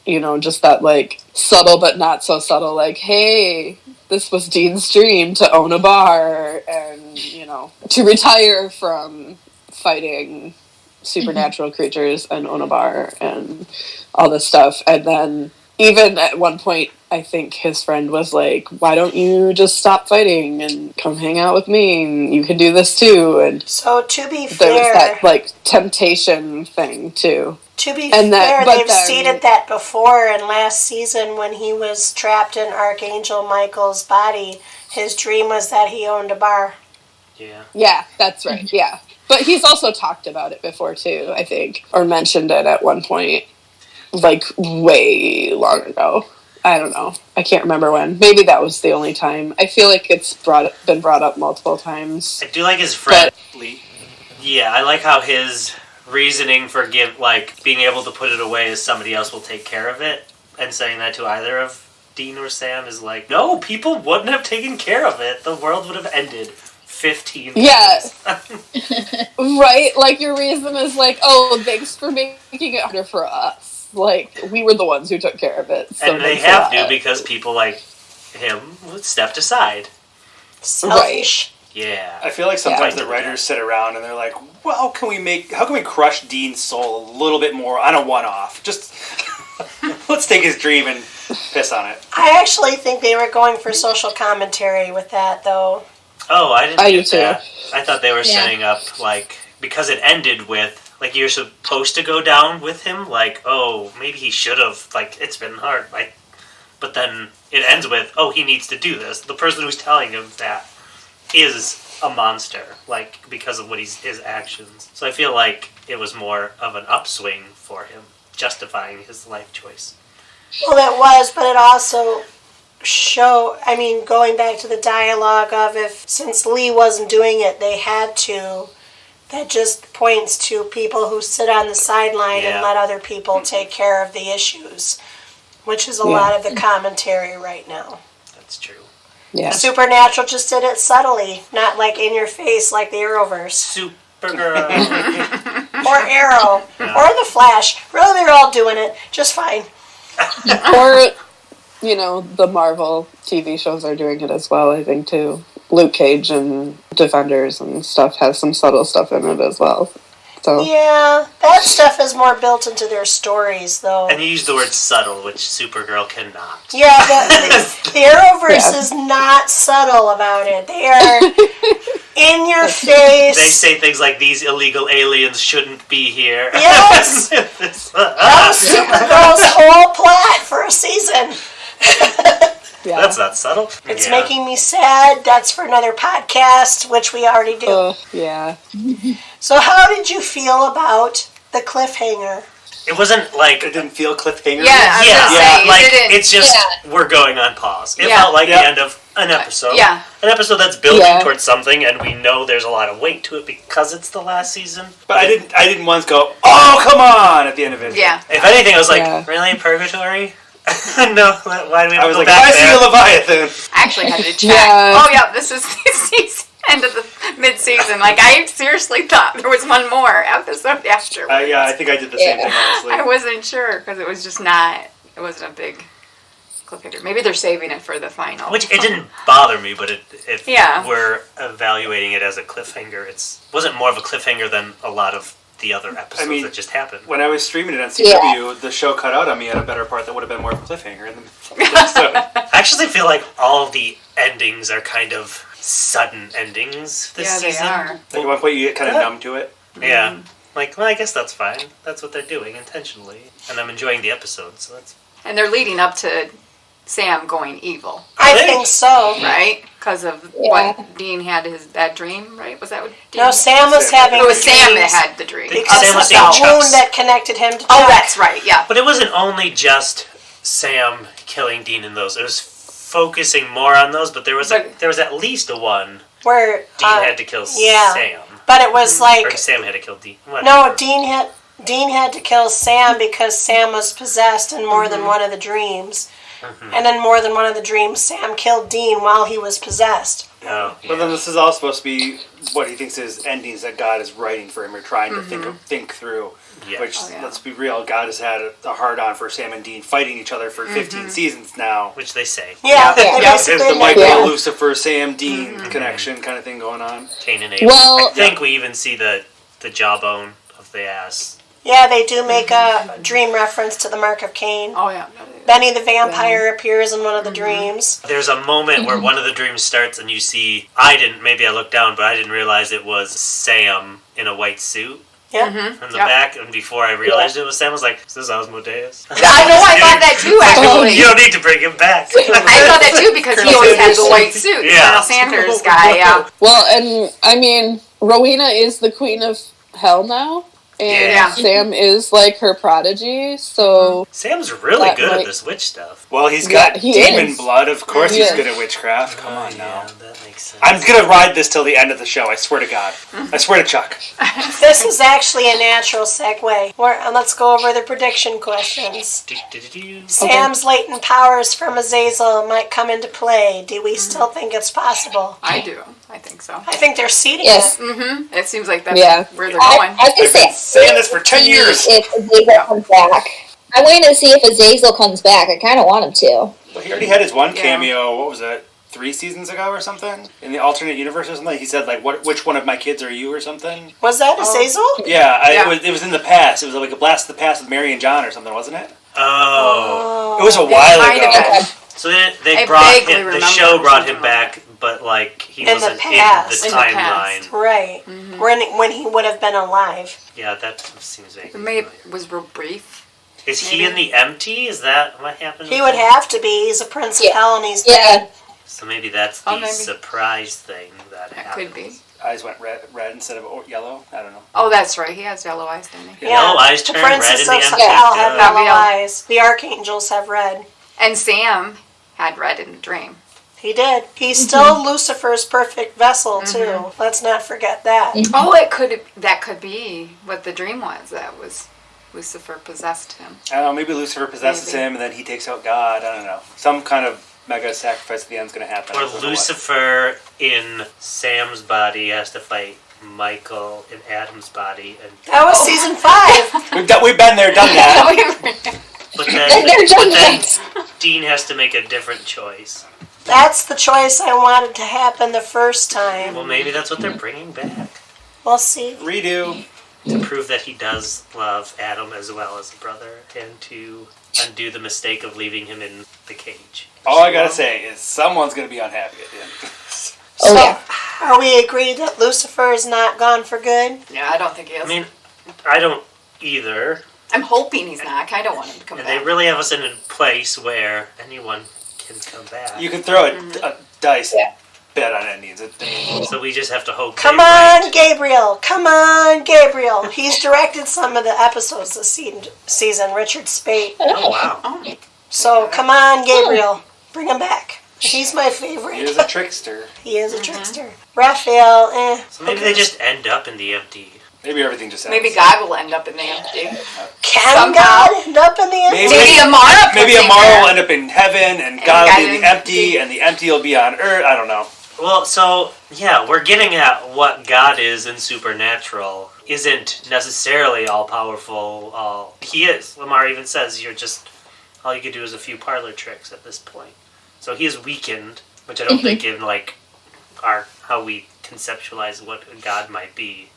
You know, just that like subtle but not so subtle, like, hey, this was Dean's dream to own a bar and, you know, to retire from fighting supernatural creatures and own a bar and all this stuff. And then even at one point, I think his friend was like, why don't you just stop fighting and come hang out with me and you can do this too. And So to be there was fair, that like temptation thing too. they've then- stated that before in last season when he was trapped in Archangel Michael's body. His dream was that he owned a bar. Yeah. Yeah, that's right. Yeah. But he's also talked about it before too, I think, or mentioned it at one point, like way long ago. I don't know. I can't remember when. Maybe that was the only time. I feel like it's been brought up multiple times. I do like his friend. Lee. Yeah, I like how his reasoning for being able to put it away is somebody else will take care of it, and saying that to either of Dean or Sam is like, no, people wouldn't have taken care of it. The world would have ended 15 Yeah. times. Right? Like, your reason is like, oh, thanks for making it harder for us. Like, we were the ones who took care of it. So And they thanks a have lot. to because people like him stepped aside. Selfish. Yeah. I feel like sometimes Yeah. the writers sit around and they're like, well, how can we crush Dean's soul a little bit more on a one-off? Just, let's take his dream and piss on it. I actually think they were going for social commentary with that, though. Oh, I didn't I get do too. that. I thought they were setting up, like, because it ended with, like, you're supposed to go down with him, like, oh, maybe he should have, like, it's been hard, like, but then it ends with, oh, he needs to do this. The person who's telling him that is a monster, like, because of what his actions. So I feel like it was more of an upswing for him, justifying his life choice. Well, it was, but it also going back to the dialogue of since Lee wasn't doing it, they had to, that just points to people who sit on the sideline and let other people take care of the issues, which is a lot of the commentary right now. That's true. Yeah. Supernatural just did it subtly, not like in your face like the Arrowverse. Supergirl. Or Arrow. Or the Flash. Really, they're all doing it just fine. Or, the Marvel TV shows are doing it as well, I think, too. Luke Cage and Defenders and stuff has some subtle stuff in it as well. So Yeah, that stuff is more built into their stories, though. And you use the word subtle, which Supergirl cannot. Yeah, the Arrowverse is not subtle about it. They are in your face. They say things like, these illegal aliens shouldn't be here. Yes! That was Supergirl's whole plot for a season. yeah. That's not subtle. It's making me sad. That's for another podcast, which we already do. Yeah. So how did you feel about the cliffhanger? It wasn't like... It didn't feel cliffhanger. Yeah, I was gonna say, like, it didn't. it's just, we're going on pause. It Yeah. felt like the end of an episode. Yeah. An episode that's building towards something, and we know there's a lot of weight to it because it's the last season. But I didn't once go, oh, come on, at the end of it. Yeah. If anything, I was like, really? Purgatory? No, why do we have I to was go like, back I see there? a Leviathan. I actually had to check. Yeah. Oh, yeah, this is the season, end of the mid-season. Like, I seriously thought there was one more episode after. I think I did the same thing, honestly. I wasn't sure, because it was just not, it wasn't a big cliffhanger. Maybe they're saving it for the final. Which, it didn't bother me, but if Yeah. we're evaluating it as a cliffhanger, it wasn't more of a cliffhanger than a lot of the other episodes that just happened. When I was streaming it on CW, the show cut out on me at a better part that would have been more of a cliffhanger in the episode. I actually feel like all of the endings are kind of sudden endings this season. They are. Like at one point you get kind of numb to it. Yeah. Like, well, I guess that's fine. That's what they're doing intentionally. And I'm enjoying the episode, so that's... And they're leading up to Sam going evil, I think so. right? Because of what Dean had that dream, right? Was that what Dean? No, Sam was having It was the Sam dreams that had the dream. Because because Sam was of seeing the Chuck's. wound that connected him to Chuck. Oh, that's right, yeah. But it wasn't only just Sam killing Dean in those. It was focusing more on those, but there was at least a one Where Dean had to kill yeah. Sam. But it was like Or Sam had to kill Dean. Whatever. no, Dean had to kill Sam because Sam was possessed in more than one of the dreams. And in more than one of the dreams, Sam killed Dean while he was possessed. Oh, But then this is all supposed to be what he thinks is endings that God is writing for him or trying to think through. Yeah. Which, Oh, yeah. let's be real, God has had a hard-on for Sam and Dean fighting each other for 15 seasons now. Which they say. Yeah, they There's basically the Michael Yeah. Lucifer, Sam, Dean connection kind of thing going on. Cain and Abel. Well- I think we even see the jawbone of the ass. Yeah, they do make a dream reference to the Mark of Cain. Oh, yeah. Benny the vampire appears in one of the dreams. There's a moment where one of the dreams starts and you see, maybe I looked down, but I didn't realize it was Sam in a white suit Yeah. from the back, and before I realized it was Sam, I was like, is this Asmodeus? I know, I thought that too, actually. You don't need to bring him back. I thought that too because he always had the white suit. Yeah. Colonel Sanders guy, yeah. Well, and I mean, Rowena is the queen of hell now, and Yeah. Sam is like her prodigy. So Sam's really That good at might- this witch stuff. Well, he's got he demon is. blood. Of course He he's is. good at witchcraft. Come on now. Yeah, that makes sense. I'm going to ride this till the end of the show. I swear to God. I swear to Chuck. This is actually a natural segue. Let's go over the prediction questions. Do-do-do-do. Sam's latent powers from Azazel might come into play. Do we still think it's possible? I do. I think so. I think they're seeding Yes. it. Mm-hmm. It seems like that's Yeah. where they're going. I was gonna say, saying this for 10 years. If Azazel comes back, I'm waiting to see if Azazel comes back. I kind of want him to. Well, he already had his one Yeah. cameo, what was it, 3 seasons ago or something? In the alternate universe or something? He said, like, which one of my kids are you or something? Was that Azazel? Yeah, Yeah. It was in the past. It was like a blast of the past with Mary and John or something, wasn't it? Oh. It was a while kind ago. of is. So they I brought vaguely him, the remember show brought him something back, but like he In the wasn't past. in In the the timeline. past. Right. When he would have been alive. Yeah, that seems vague. It may was real brief. Is he in the empty? Is that what happened? He would have to be. He's a prince of Yeah. hell and he's Yeah. dead. So maybe that's the Oh, maybe. surprise thing that That happens. could be. Eyes went red instead of yellow. I don't know. Oh, that's right. He has yellow eyes, doesn't he? Yellow eyes the turn red in princes the of empty. hell have Good. yellow Yeah. eyes. The archangels have red. And Sam had red in the dream. He did. He's still Lucifer's perfect vessel too. Let's not forget that. Oh, that could be what the dream was. That was Lucifer possessed him. I don't know, maybe Lucifer possesses Maybe. him and then he takes out God. I don't know. Some kind of mega sacrifice at the end's going to happen. Or I don't know what. Lucifer in Sam's body has to fight Michael in Adam's body, and That was season 5. We've been there, done that. but They're then done that. Dean has to make a different choice. That's the choice I wanted to happen the first time. Well, maybe that's what they're bringing back We'll see. Redo. to prove that he does love Adam as well as a brother, and to undo the mistake of leaving him in the cage. All I gotta say is someone's gonna be unhappy at the end. Oh, yeah. Are we agreed that Lucifer is not gone for good? Yeah, I don't think he is. I mean, I don't either, I'm hoping he's not. I kind of want him to come and back. they really have us in a place where anyone can come back. You can throw a dice Yeah. bet on endings. So we just have to hope. Come they're on, right. Gabriel. Come on, Gabriel. He's directed some of the episodes this season, Richard Spate. Oh wow! Oh, So come on, Gabriel. Bring him back. He's my He favorite. is a trickster. He is a trickster. Raphael, So maybe they just end up in the empty. Maybe everything just ends. maybe God will end up in the empty. Can Somehow. God end up in the empty? Maybe Amara. Maybe puts him Amara there. will end up in heaven, and And God will God be in in the empty, the- and the empty will be on earth. I don't know. Well, so yeah, we're getting at what God is in Supernatural isn't necessarily all powerful. All he is. Lamar even says you're just all you could do is a few parlor tricks at this point. So he is weakened, which I don't think in like our how we conceptualize what God might be.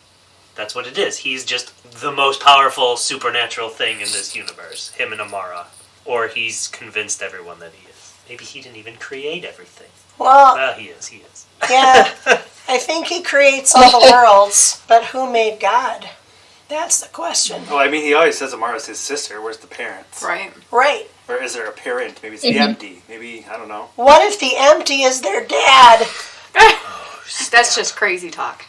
That's what it is. He's just the most powerful supernatural thing in this universe. Him and Amara, or he's convinced everyone that he is. Maybe he didn't even create everything. Well, Well, he is. He is. yeah. I think he creates all the worlds, but who made God? That's the question. Well, I mean, he always says Amara's his sister. Where's the parents? Right. Right. Or is there a parent? Maybe it's the empty. Maybe, I don't know. What if the empty is their dad? That's just crazy talk.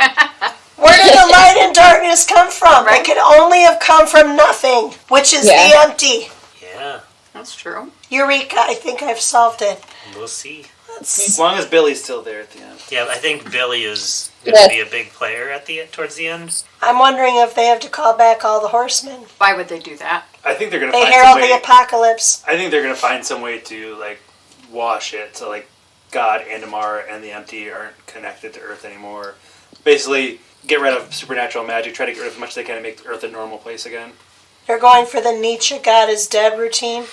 Where did the light and darkness come from? Right. It could only have come from nothing, which is Yeah. the empty. Yeah, That's true. Eureka, I think I've solved it. we'll see. As long as Billy's still there at the end. Yeah, I think Billy is going Yeah. to be a big player at the towards the end. I'm wondering if they have to call back all the horsemen. Why would they do that? I think they're going to They find herald some way. the apocalypse. I think they're going to find some way to, like, wash it. So, like, God and Amara and the empty aren't connected to Earth anymore. Basically, get rid of supernatural magic, try to get rid of as much as they can to make Earth a normal place again. They're going for the Nietzsche God is dead routine.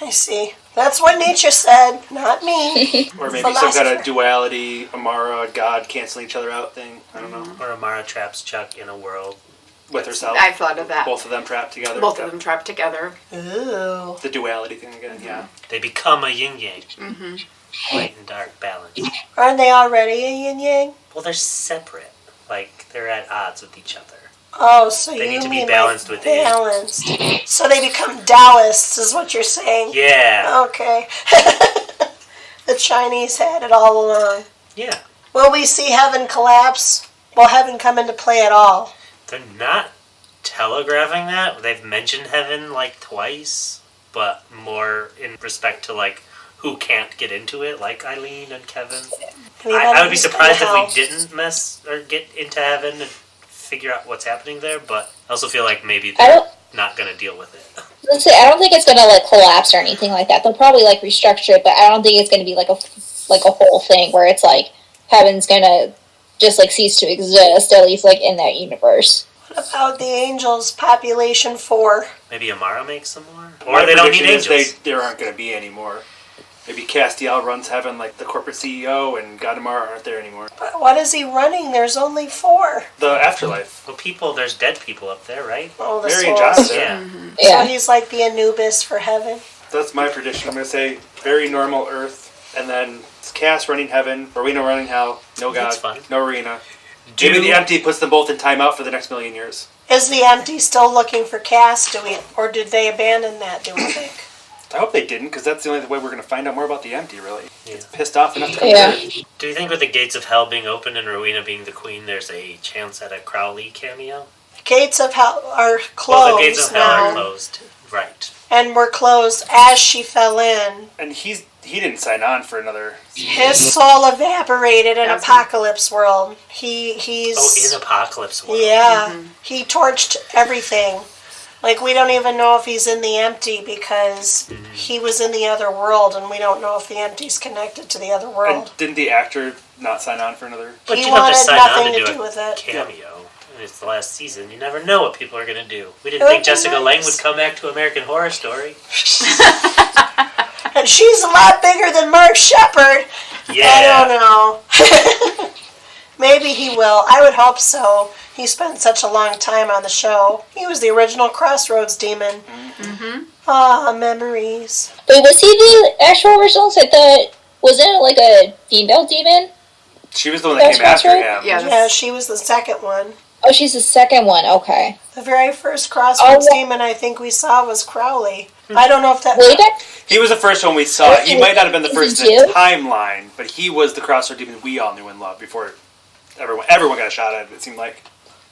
I see. That's what Nietzsche said, not me. Or maybe some kind Philosopher. of duality, Amara, God canceling each other out thing. I don't know. Or Amara traps Chuck in a world. With herself. I thought of that. Both of them trapped together. Both of them trapped together. Ooh. The duality thing again, yeah. They become a yin yang. Light and dark balance. Aren't they already a yin yang? Well, they're separate. Like, they're at odds with each other. Oh, so They you need to be mean balanced like within. balanced. So they become Taoists, is what you're saying. Yeah. Okay. The Chinese had it all along. Yeah. Will we see heaven collapse? Will heaven come into play at all? They're not telegraphing that. They've mentioned heaven, like, twice. But more in respect to, like, who can't get into it, like Eileen and Kevin. I would be surprised if we didn't mess or get into heaven and figure out what's happening there, but I also feel like maybe I they're don't. not going to deal with it. Let's say, I don't think it's gonna like collapse or anything like that. They'll probably like restructure it, but I don't think it's gonna be like a whole thing where it's like heaven's gonna just like cease to exist, at least like in that universe. What about the angels? Population 4. Maybe Amara makes some more? My Or they don't need prediction is angels. there aren't going to be any more. Maybe Castiel runs heaven like the corporate CEO, and God and Amara aren't there anymore. But what is he running? There's only 4. The afterlife. Well, there's dead people up there, right? Oh, the Mary and souls. John there. Yeah. So Yeah. he's like the Anubis for heaven. That's my prediction. I'm going to say very normal Earth, and then it's Cass running heaven, Rowena running hell, no God, That's fine. no Rowena. Maybe the empty puts them both in timeout for the next million years. Is the empty still looking for Cass? Or did they abandon that, do we think? I hope they didn't, because that's the only way we're going to find out more about the empty, really. Yeah. It's pissed off enough to come Yeah. here. Do you think with the gates of hell being open and Rowena being the queen, there's a chance at a Crowley cameo? Gates of hell are closed Well, the gates of hell now, are closed. Right. and were closed as she fell in. And he didn't sign on for another... His soul evaporated in Yes. Apocalypse World. He's Oh, in Apocalypse World. yeah. He torched everything. Like, we don't even know if he's in the empty because he was in the other world, and we don't know if the empty's connected to the other world. And didn't the actor not sign on for another... But He you don't have to wanted sign on nothing to to do do a with it. cameo. And it's the last season. You never know what people are going to do. We It didn't would think be Jessica nice. Lange would come back to American Horror Story. And she's a lot bigger than Mark Shepard. Yeah. I don't know. Maybe he will. I would hope so. He spent such a long time on the show. He was the original Crossroads demon. Ah, memories. Wait, was he the actual original? I thought, wasn't it like a female demon? She was the one that That's came after right. him. Yeah. Yeah, she was the second one. Oh, she's the second one. Okay. The very first Crossroads Oh, demon I think we saw was Crowley. I don't know if that... Way back. He was the first one we saw. He might not have been the first in Season the 2? timeline, but he was the crossroad demon we all knew and loved before everyone got a shot at it, it seemed like.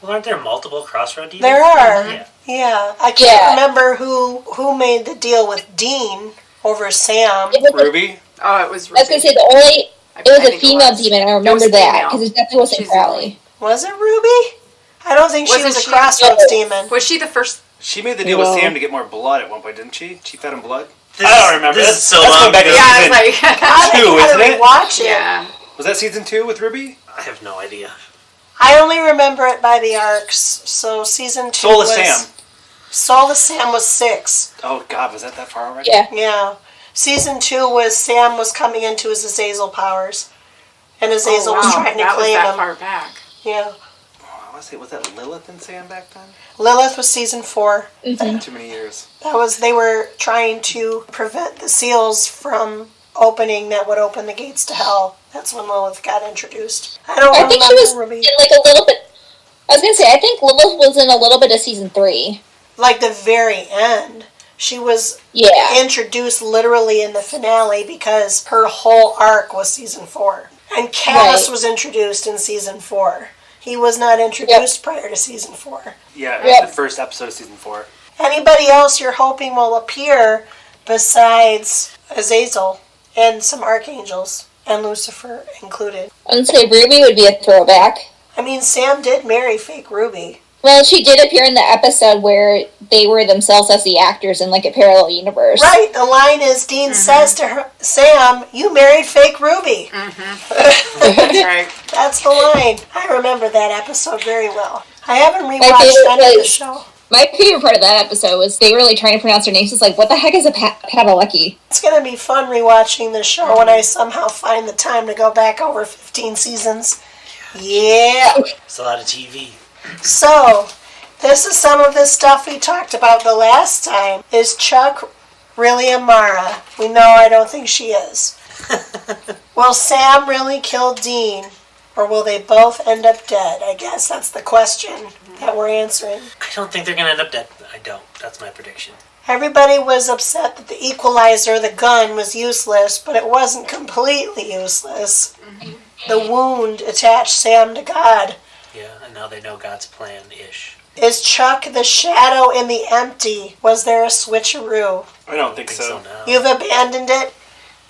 Well, aren't there multiple Crossroad demons? There are. Yeah. Yeah. I can't Yeah. remember who made the deal with Dean over Sam. It was a- Ruby? Oh, it was. I was gonna say the only. It was a female demon. I remember was that female. because it definitely wasn't She's Crowley. Was it Ruby? I don't think she Wasn't was a she- Crossroads No. demon. Was she the first? She made the deal No. with Sam to get more blood at one point, didn't she? She fed him blood? This I don't remember. This That's- is so that's long going back to ago. Yeah, I season was like, I two, gotta isn't it? rewatch it. yeah. Was that season 2 with Ruby? I have no idea. I only remember it by the arcs. So season 2 Soul of was... Sam. Soul of Sam was 6. Oh, God, was that far already? Yeah. Yeah. Season 2 was Sam was coming into his Azazel powers. And Azazel was trying to that claim was that him. far back. Yeah. Oh, I want to say, was that Lilith and Sam back then? Lilith was season 4. Too many years. They were trying to prevent the seals from opening that would open the gates to hell. That's when Lilith got introduced. I don't I remember think she was Ruby. in like a little bit. I was gonna say I think Lilith was in a little bit of season 3. Like the very end. She was Yeah. introduced literally in the finale because her whole arc was season 4. And Cass Right. was introduced in season 4. He was not introduced prior to season 4. Yeah, Yep. the first episode of season 4. Anybody else you're hoping will appear besides Azazel and some archangels and Lucifer included? I would say Ruby would be a throwback. I mean, Sam did marry fake Ruby. Well, she did appear in the episode where they were themselves as the actors in like a parallel universe. Right, the line is Dean says to her, Sam, you married fake Ruby. That's right. That's the line. I remember that episode very well. I haven't favorite rewatched any of the was- show. My favorite part of that episode was they were like trying to pronounce their names. It's like, what the heck is a Padalecki? It's going to be fun rewatching the show when I somehow find the time to go back over 15 seasons. Yeah. It's a lot of TV. So, this is some of the stuff we talked about the last time. Is Chuck really Amara? We know I don't think she is. Will Sam really kill Dean? Or will they both end up dead? I guess that's the question that we're answering. I don't think they're going to end up dead. I don't. That's my prediction. Everybody was upset that the equalizer, the gun, was useless, but it wasn't completely useless. The wound attached Sam to God. Yeah, and now they know God's plan-ish. Is Chuck the shadow in the empty? Was there a switcheroo? I don't think I think so so. now. You've abandoned it?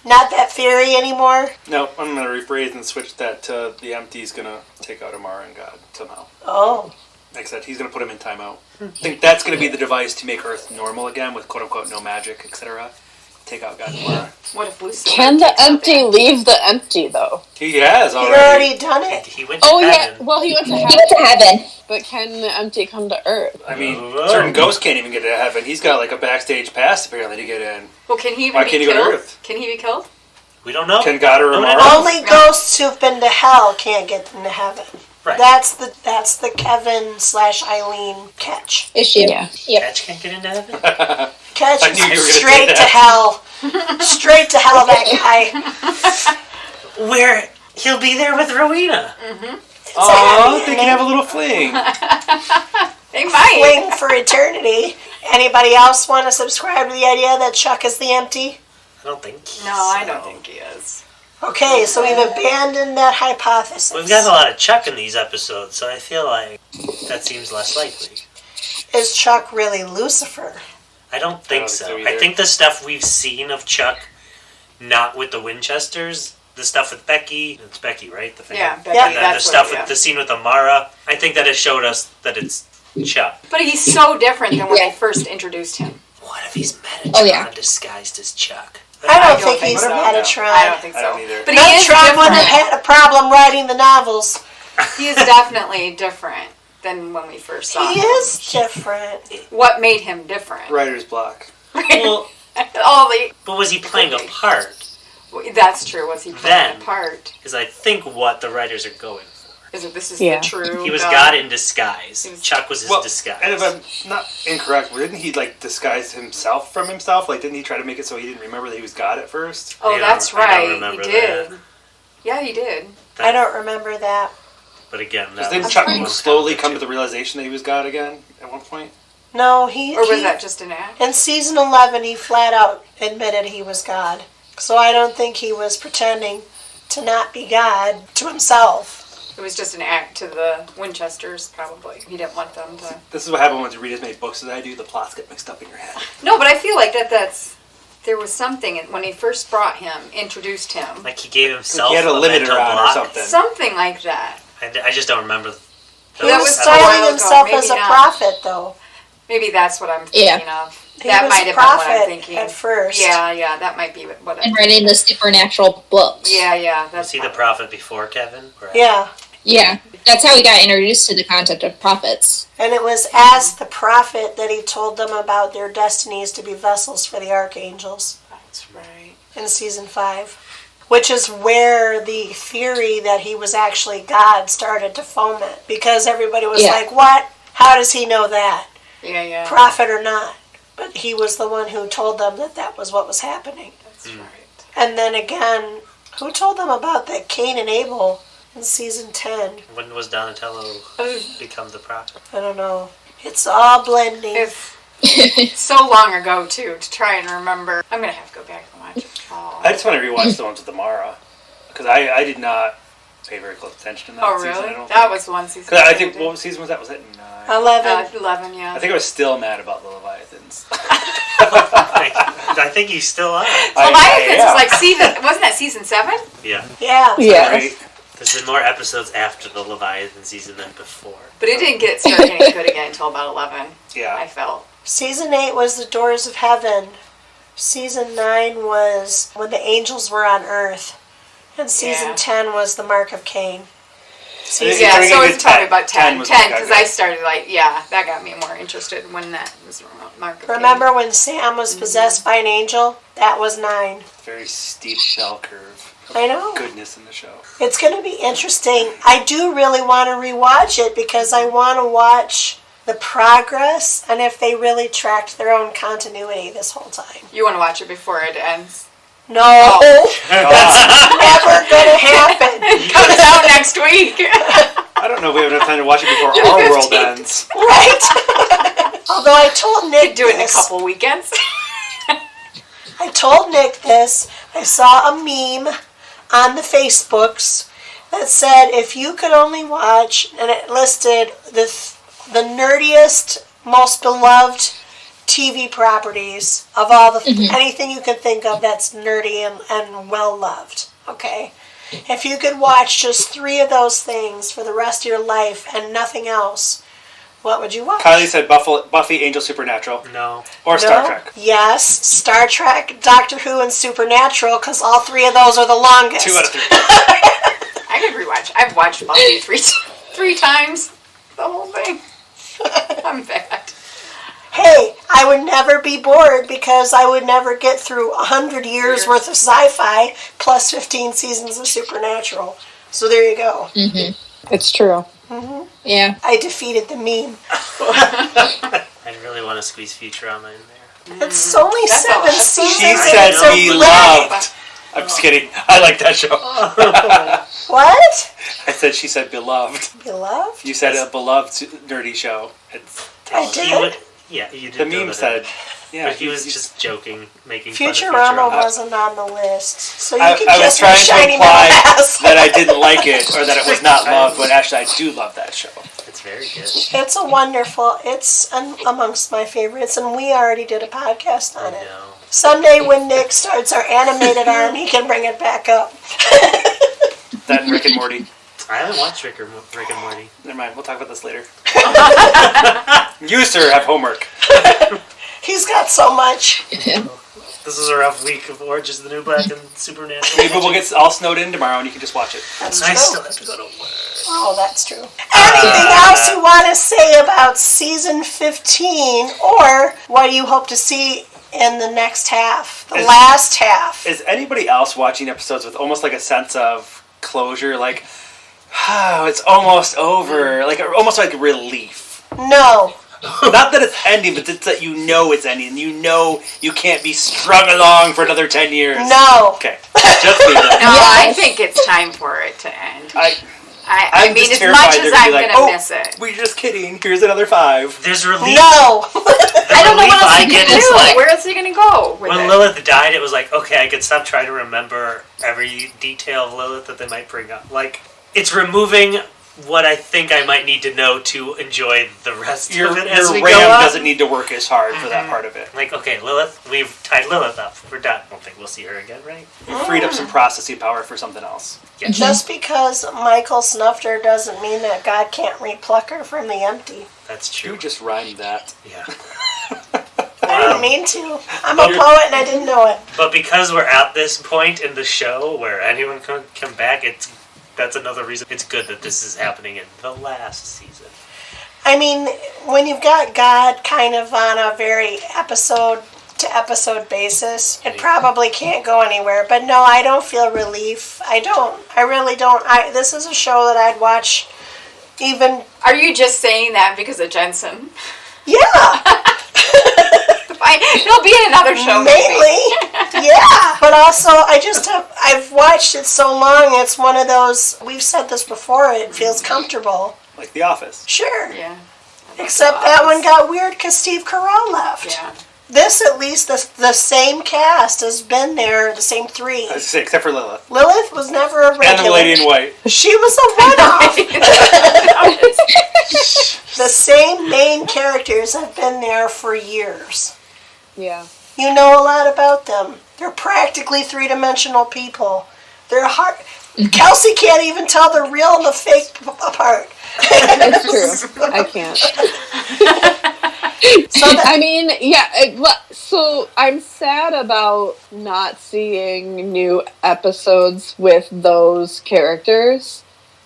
Not that theory anymore? No, I'm going to rephrase and switch that to the empty's going to take out Amara and God somehow. Oh. Like I said, he's going to put him in timeout. I think that's going to be the device to make Earth normal again with quote-unquote no magic, etc. take out God tomorrow. What if Lucifer Can the takes out empty leave the empty, though? He has He already. already done it. He went to Oh, yeah. heaven. Well, he went to He heaven. went to heaven. But can the empty come to Earth? I mean, Whoa. certain ghosts can't even get to heaven. He's got like a backstage pass apparently to get in. Well, can he even Why be can't he go to killed? Earth? Can he be killed? We don't know. Can God or No one Amara? knows. Only ghosts who've been to hell can't get into heaven. Right. That's the Kevin/Eileen catch. Issue. Yeah. Yep. Catch can't get into heaven? Catch I knew you were gonna is say straight to that. hell. Straight to hell, that guy. Where he'll be there with Rowena. Oh, they can have a little fling. They might. Waiting for eternity. Anybody else want to subscribe to the idea that Chuck is the empty? I don't think No, I don't think he is. Okay, so we've abandoned that hypothesis. We've got a lot of Chuck in these episodes, so I feel like that seems less likely. Is Chuck really Lucifer? I don't think so. either. I think the stuff we've seen of Chuck, not with the Winchesters, the stuff with Becky, it's Becky, right? The fan. Yeah, Becky, Yeah. And then the that's stuff what, with yeah. the scene with Amara, I think that has showed us that it's Chuck. But he's so different than when Yeah. they first introduced him. What if he's Metatron Oh, yeah. disguised as Chuck? I don't don't think think he's so. Metatron. I don't think so. I don't either. But he is Metatron wouldn't have different. had a problem writing the novels. He is definitely different than when we first saw He him. is different. What made him different? Writer's block. Well, All the but was he playing a part? that's true. Was he playing Then- a part? Is I think what the writers are going for. Is it this is Yeah. the true? He was God in disguise. He was- Chuck was his Well, disguise. and if I'm not incorrect, didn't he like disguise himself from himself? Like, didn't he try to make it so he didn't remember that he was God at first? Oh, I don't- that's I don't right. remember He did. that. Yeah, he did. I don't remember that. But again, Because that didn't was Chuck one of slowly the come to two. the realization that he was God again at one point? No, Or was that just an act? in season 11, he flat out admitted he was God. So I don't think he was pretending to not be God to himself. It was just an act to the Winchesters, probably. He didn't want them to. This is what happened when you read as many books as I do. The plots get mixed up in your head. No, but I feel like that's. There was something when he first brought him, introduced him, Like he gave himself He had a limiter mental on or block. something. something like that. I just don't remember. He That was was styling a while ago, himself maybe as a not. prophet, though. Maybe that's what I'm Yeah. thinking of. He That was might a have been what I'm prophet thinking. at first. Yeah, that might be what I'm And writing the supernatural books. Yeah, Was that's he the probably- prophet before Kevin? Or Yeah. Yeah. That's how we got introduced to the concept of prophets. And it was as the prophet that he told them about their destinies to be vessels for the archangels That's right. in season 5. Which is where the theory that he was actually God started to foment. Because everybody was Yeah. like, what? How does he know that? Yeah. Prophet or not? But he was the one who told them that that was what was happening. That's right. And then again, who told them about that Cain and Abel in season 10? when was Donatello become the prophet? I don't know. It's all blending. It's so long ago too to try and remember. I'm gonna have to go back and watch it. Oh, I just want to rewatch the ones with Amara. Because I did not pay very close attention to that oh season. really? I don't That think. was one season. Because I think, what season was that? Was it 9? 11. 11. Yeah. I think I was still mad about the Leviathans. I think he's still on. Leviathans was like season. Wasn't that season 7? Yeah. Yeah. Yeah. Right? There's been more episodes after the Leviathan season than before. But it didn't start getting good again until about 11. I Yeah. felt. Season 8 was the doors of heaven. Season 9 was when the angels were on earth. And season Yeah. 10 was the mark of Cain. Season- Yeah, starting so to it's get probably 10. about 10. 10 was 10 what got because good. I started that got me more interested when that was Mark of Remember when Sam was possessed by an angel? That was 9. Very steep bell curve of I know. goodness in the show. It's going to be interesting. I do really want to rewatch it because I want to watch the progress and if they really tracked their own continuity this whole time. You want to watch it before it ends. No, Oh. never going to happen. It comes out next week. I don't know if we have enough time to watch it before our world 15th. ends. Right? Although I told Nick Do it in a this. couple weekends. I told Nick this. I saw a meme on the Facebooks that said if you could only watch, and it listed the nerdiest, most beloved TV properties of all the anything you can think of that's nerdy and well loved. Okay, if you could watch just 3 of those things for the rest of your life and nothing else, What would you watch? Kylie said Buffy, Angel, Supernatural. No. Or Star Trek. Yes, Star Trek, Doctor Who, and Supernatural, because all three of those are the longest. 2 out of 3. I could rewatch. I've watched Buffy three times. The whole thing. I'm bad. Hey, I would never be bored because I would never get through 100 years worth of sci-fi plus 15 seasons of Supernatural. So there you go. Mm-hmm. It's true. Mm-hmm. Yeah. I defeated the meme. I really want to squeeze Futurama in there. It's only That's 7 all. seasons. She and said it's a beloved. wreck. I'm just kidding. I like that show. What? I said she said beloved. Beloved? You said a beloved nerdy show. It's I did. You did. the know meme that. said. Yeah, But he was just joking, making Futurama fun of Futurama. wasn't on the list. So you I can was kiss my trying to shiny imply metal ass. that I didn't like it or that it was not loved, but actually I do love that show. It's very good. It's a wonderful, it's amongst my favorites, and we already did a podcast I on it. know. Someday when Nick starts our animated arm, he can bring it back up. That and Rick and Morty. I haven't watched Rick and Morty. Never mind, we'll talk about this later. You, sir, have homework. He's got so much. This is a rough week of Orange is the New Black and Supernatural. Maybe we'll get all snowed in tomorrow and you can just watch it. That's I true. still have to go to work. Oh, that's true. Anything else you want to say about season 15, or what do you hope to see in the next half, the last half? Is anybody else watching episodes with almost like a sense of closure? Like, oh, it's almost over. Like, almost like relief. No. Not that it's ending, but it's that you know it's ending. You know you can't be strung along for another 10 years. No. Okay. Just me then. No, I think it's time for it to end. I I'm mean, just as terrified much they're as gonna I'm be like, going to "Oh, miss it. We're just kidding. Here's another 5. There's relief. No. I don't know relief what else I he get can is do. like- Where else are you going to go with When it? Lilith died, it was like, okay, I could stop trying to remember every detail of Lilith that they might bring up. Like, it's removing what I think I might need to know to enjoy the rest Your of it as we RAM go on. doesn't need to work as hard for that part of it. Like, okay, Lilith, we've tied Lilith up. We're done. I don't think we'll see her again, right? You freed up some processing power for something else. Yeah. Just because Michael snuffed her doesn't mean that God can't repluck her from the empty. That's You true. just rhymed that. Yeah. I didn't mean to. I'm a poet and I didn't know it. But because we're at this point in the show where anyone can come back, that's another reason it's good that this is happening in the last season. I mean, when you've got God kind of on a very episode-to-episode basis, it probably can't go anywhere. But no, I don't feel relief. I don't. I really don't. This is a show that I'd watch even... Are you just saying that because of Jensen? Yeah, He'll be in another show, mainly. Yeah. But also, I've watched it so long, it's one of those, we've said this before, it feels comfortable. Like The Office. Sure. Yeah. Except that one got weird because Steve Carell left. Yeah. This, at least, the same cast has been there, the same 3. I was gonna say, except for Lilith. Lilith was never a regular. And the lady in white. She was a runoff. The same main characters have been there for years. Yeah. You know a lot about them. They're practically 3-dimensional people. They're hard. Kelsey can't even tell the real and the fake apart. It's true. I can't. I mean, yeah. So I'm sad about not seeing new episodes with those characters,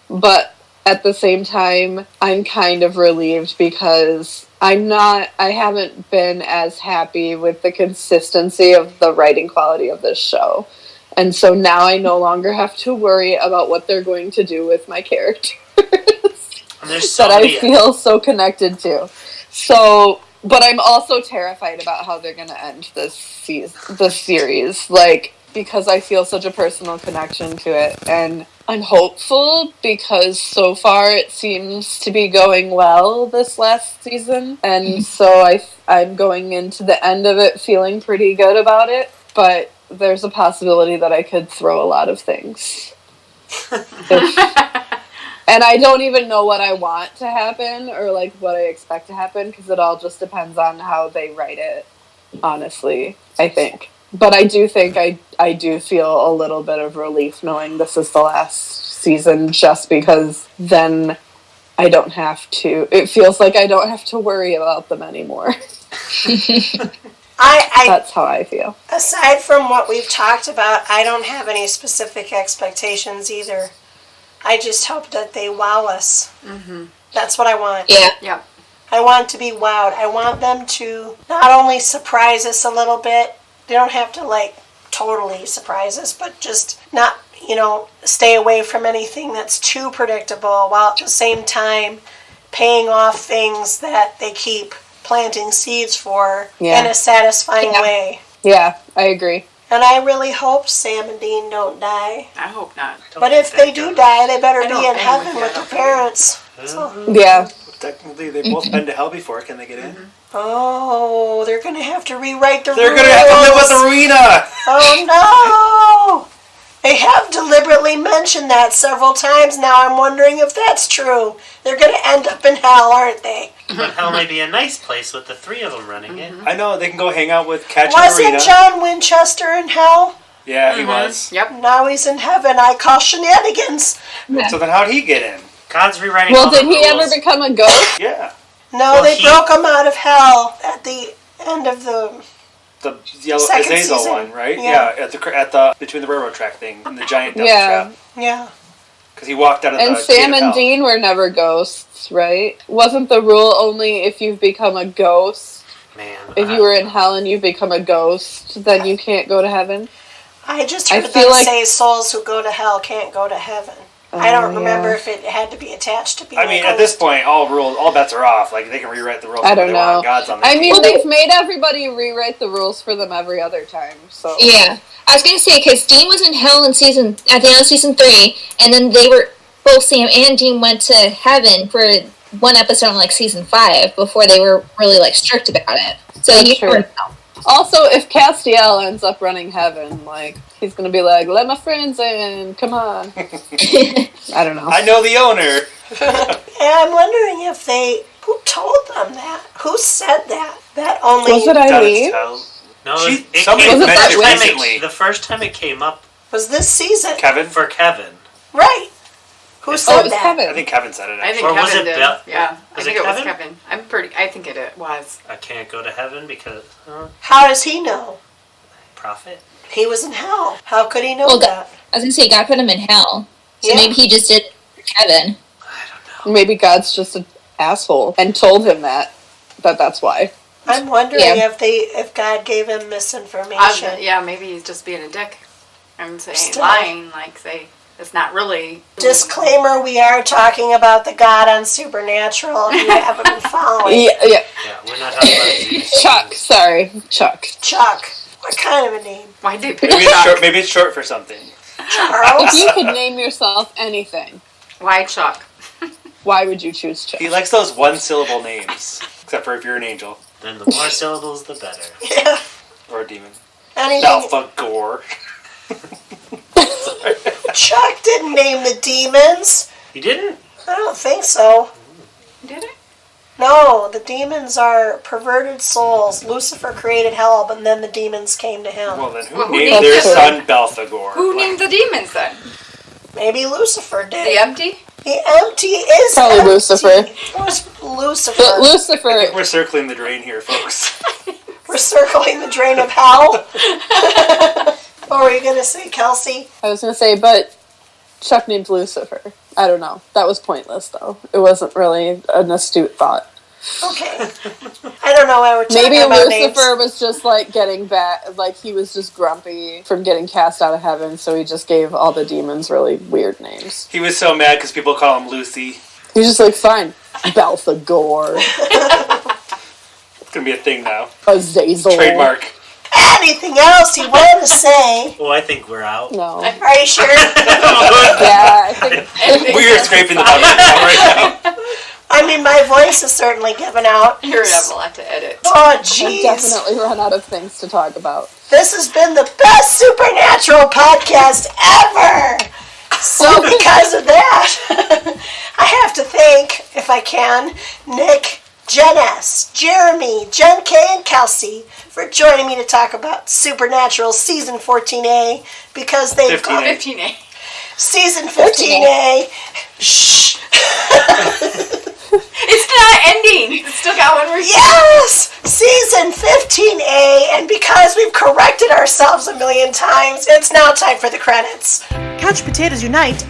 but at the same time, I'm kind of relieved because I haven't been as happy with the consistency of the writing quality of this show. And so now I no longer have to worry about what they're going to do with my characters There's so that many. I feel so connected to. So, but I'm also terrified about how they're going to end this series, like, because I feel such a personal connection to it. And I'm hopeful because so far it seems to be going well this last season. And so I'm going into the end of it feeling pretty good about it. But there's a possibility that I could throw a lot of things. And I don't even know what I want to happen or like what I expect to happen because it all just depends on how they write it, honestly, I think. But I do think I do feel a little bit of relief knowing this is the last season just because then I don't have to. It feels like I don't have to worry about them anymore. That's how I feel. Aside from what we've talked about, I don't have any specific expectations either. I just hope that they wow us. Mm-hmm. That's what I want. Yeah. I want to be wowed. I want them to not only surprise us a little bit, they don't have to, like, totally surprise us, but just not, stay away from anything that's too predictable, while at the same time paying off things that they keep planting seeds for in a satisfying way. Yeah, I agree. And I really hope Sam and Dean don't die. I hope not. But if they do die, they better be in heaven with their parents. So. Yeah. Technically, they've both been to hell before. Can they get in? Oh, they're going to have to rewrite the rules. They're going to have to live with Arena! Oh, no! They have deliberately mentioned that several times now. I'm wondering if that's true. They're going to end up in hell, aren't they? But hell may be a nice place with the three of them running it. I know, they can go hang out with Catch and Arena. Wasn't John Winchester in hell? Yeah, he was. Yep. Now he's in heaven. I call shenanigans. So then how'd he get in? God's rewriting all Well, the did he rules. ever become a ghost? Yeah. No, Well, they broke him out of hell at the end of the... The yellow Second Azazel season. one, right? Yeah. At the between the railroad track thing and the giant death trap. Yeah. Because he walked out of And the Sam gate of and hell. Dean were never ghosts, right? Wasn't the rule only if you've become a ghost? Man. If you were in hell and you've become a ghost, then you can't go to heaven? I just I heard feel them like- say souls who go to hell can't go to heaven. I don't remember if it had to be attached to being I mean, at this point, all bets are off. Like, they can rewrite the rules. I don't they want. know. God's on their I team. mean, they've made everybody rewrite the rules for them every other time, so... Yeah. I was going to say, because Dean was in hell at the end of season 3, and then both Sam and Dean went to heaven for one episode in, like, season 5, before they were really, like, strict about it. So That's you true. never know. Also, if Castiel ends up running heaven, like, he's gonna be like, let my friends in, come on. I don't know. I know the owner. And I'm wondering if who told them that? Who said that? That only... Was it Eileen? No, somebody came- mentioned the first time recently. the first time it came up was this season? Kevin? for Kevin. Right. Who Oh, said it was that? Kevin. I think Kevin said it, I actually. think Or was Kevin it did. Bel- Yeah, I was think it it was Kevin? Kevin. I think it was. I can't go to heaven because How does he know? prophet. He was in hell. How could he know Well, that? I was going to say, God put him in hell. So Yeah. maybe he just did it for Kevin. I don't know. Maybe God's just an asshole and told him that's why. I'm wondering Yeah. if God gave him misinformation. Yeah, maybe he's just being a dick. I'm saying Still. lying, like say it's not really. Disclaimer, we are talking about the God on Supernatural, if you haven't been following. Yeah. Yeah, we're not talking about Zeus. Chuck, sorry. Chuck. Chuck. What kind of a name? Why'd they pick Maybe it's, Chuck? short, maybe it's short for something. If Charles? you could name yourself anything, Why Chuck? why would you choose Chuck? He likes those one-syllable names. Except for if you're an angel. Then the more syllables, the better. Yeah. Or a demon. Anything. Alpha Gore. Chuck didn't name the demons. You didn't? I don't think so. Did it? No, the demons are perverted souls. Lucifer created hell, but then the demons came to him. Well, then who Well, who named named their it? son Belphegor? Who named the demons then? Maybe Lucifer did. The empty? The empty is Probably empty. Lucifer. It was Lucifer. But I Lucifer, think we're circling the drain here, folks. We're circling the drain of hell. What were you going to say, Kelsey? I was going to say, but Chuck named Lucifer. I don't know. That was pointless, though. It wasn't really an astute thought. Okay. I don't know why we're talking Maybe about Lucifer names. was just like getting back, like he was just grumpy from getting cast out of heaven, so he just gave all the demons really weird names. He was so mad because people call him Lucy. He's just like, fine, Belphegor, It's going to be a thing now. Azazel. Trademark. Anything else you want to say? Oh, I think we're out. No. Are you sure? Yeah, I think We are scraping the bottom right now. I mean, my voice is certainly given out. You're gonna have a lot to edit. Oh, I've jeez. definitely run out of things to talk about. This has been the best Supernatural podcast ever. So because of that, I have to thank, if I can, Nick, Jen S., Jeremy, Jen K., and Kelsey for joining me to talk about Supernatural Season 14A because they've 15A. 15A. Season 15A. Shh. It's not ending. It's still got one more. Yes! Season 15A, and because we've corrected ourselves a million times, it's now time for the credits. Couch Potatoes Unite!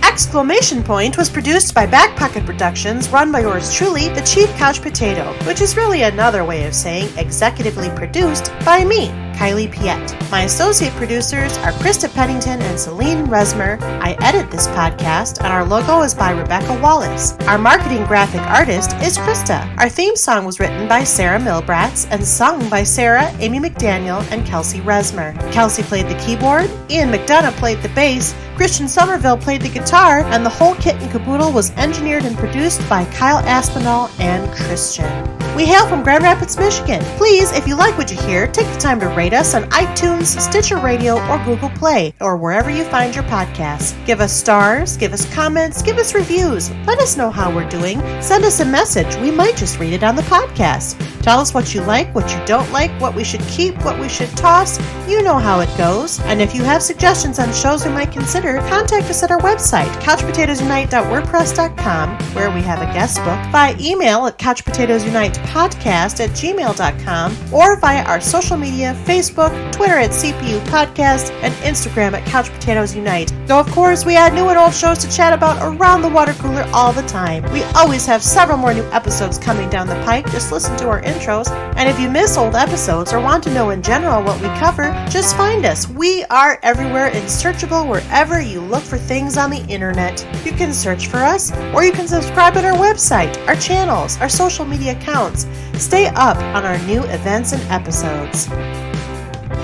Was produced by Back Pocket Productions, run by yours truly, the Chief Couch Potato, which is really another way of saying executively produced by me, Kylie Piette. My associate producers are Krista Pennington and Selene Rezmer. I edit this podcast, and our logo is by Rebecca Wallace. Our marketing graphic artist is Krista. Our theme song was written by Sarah Milbratz and sung by Sarah, Amy McDaniel, and Kelsey Rezmer. Kelsey played the keyboard, Ian McDonough played the bass, Christian Somerville played the guitar, and the whole kit and caboodle was engineered and produced by Kyle Aspinall and Christian. We hail from Grand Rapids, Michigan. Please, if you like what you hear, take the time to rate us on iTunes, Stitcher Radio, or Google Play, or wherever you find your podcasts. Give us stars, give us comments, give us reviews. Let us know how we're doing. Send us a message. We might just read it on the podcast. Tell us what you like, what you don't like, what we should keep, what we should toss. You know how it goes. And if you have suggestions on shows we might consider, contact us at our website, couchpotatoesunite.wordpress.com, where we have a guest book, by email at couchpotatoesunitepodcast@gmail.com, or via our social media, Facebook, Twitter at CPU Podcast, and Instagram at Couch Potatoes Unite. Though, of course, we add new and old shows to chat about around the water cooler all the time. We always have several more new episodes coming down the pike. Just listen to our intros, and if you miss old episodes or want to know in general what we cover, just find us. We are everywhere and searchable wherever you look for things on the internet. You can search for us, or you can subscribe at our website, our channels, our social media accounts. Stay up on our new events and episodes.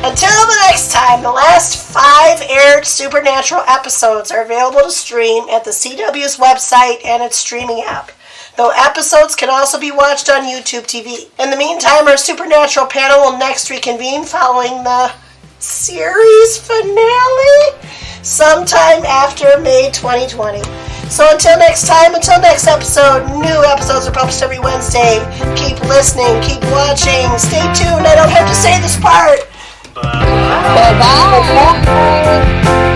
Until the next time, the last 5 aired Supernatural episodes are available to stream at the CW's website and its streaming app, though episodes can also be watched on YouTube TV. In the meantime, our Supernatural panel will next reconvene following the series finale sometime after May 2020. So until next time, until next episode, new episodes are published every Wednesday. Keep listening, keep watching, stay tuned. I don't have to say this part. Bye. Bye-bye.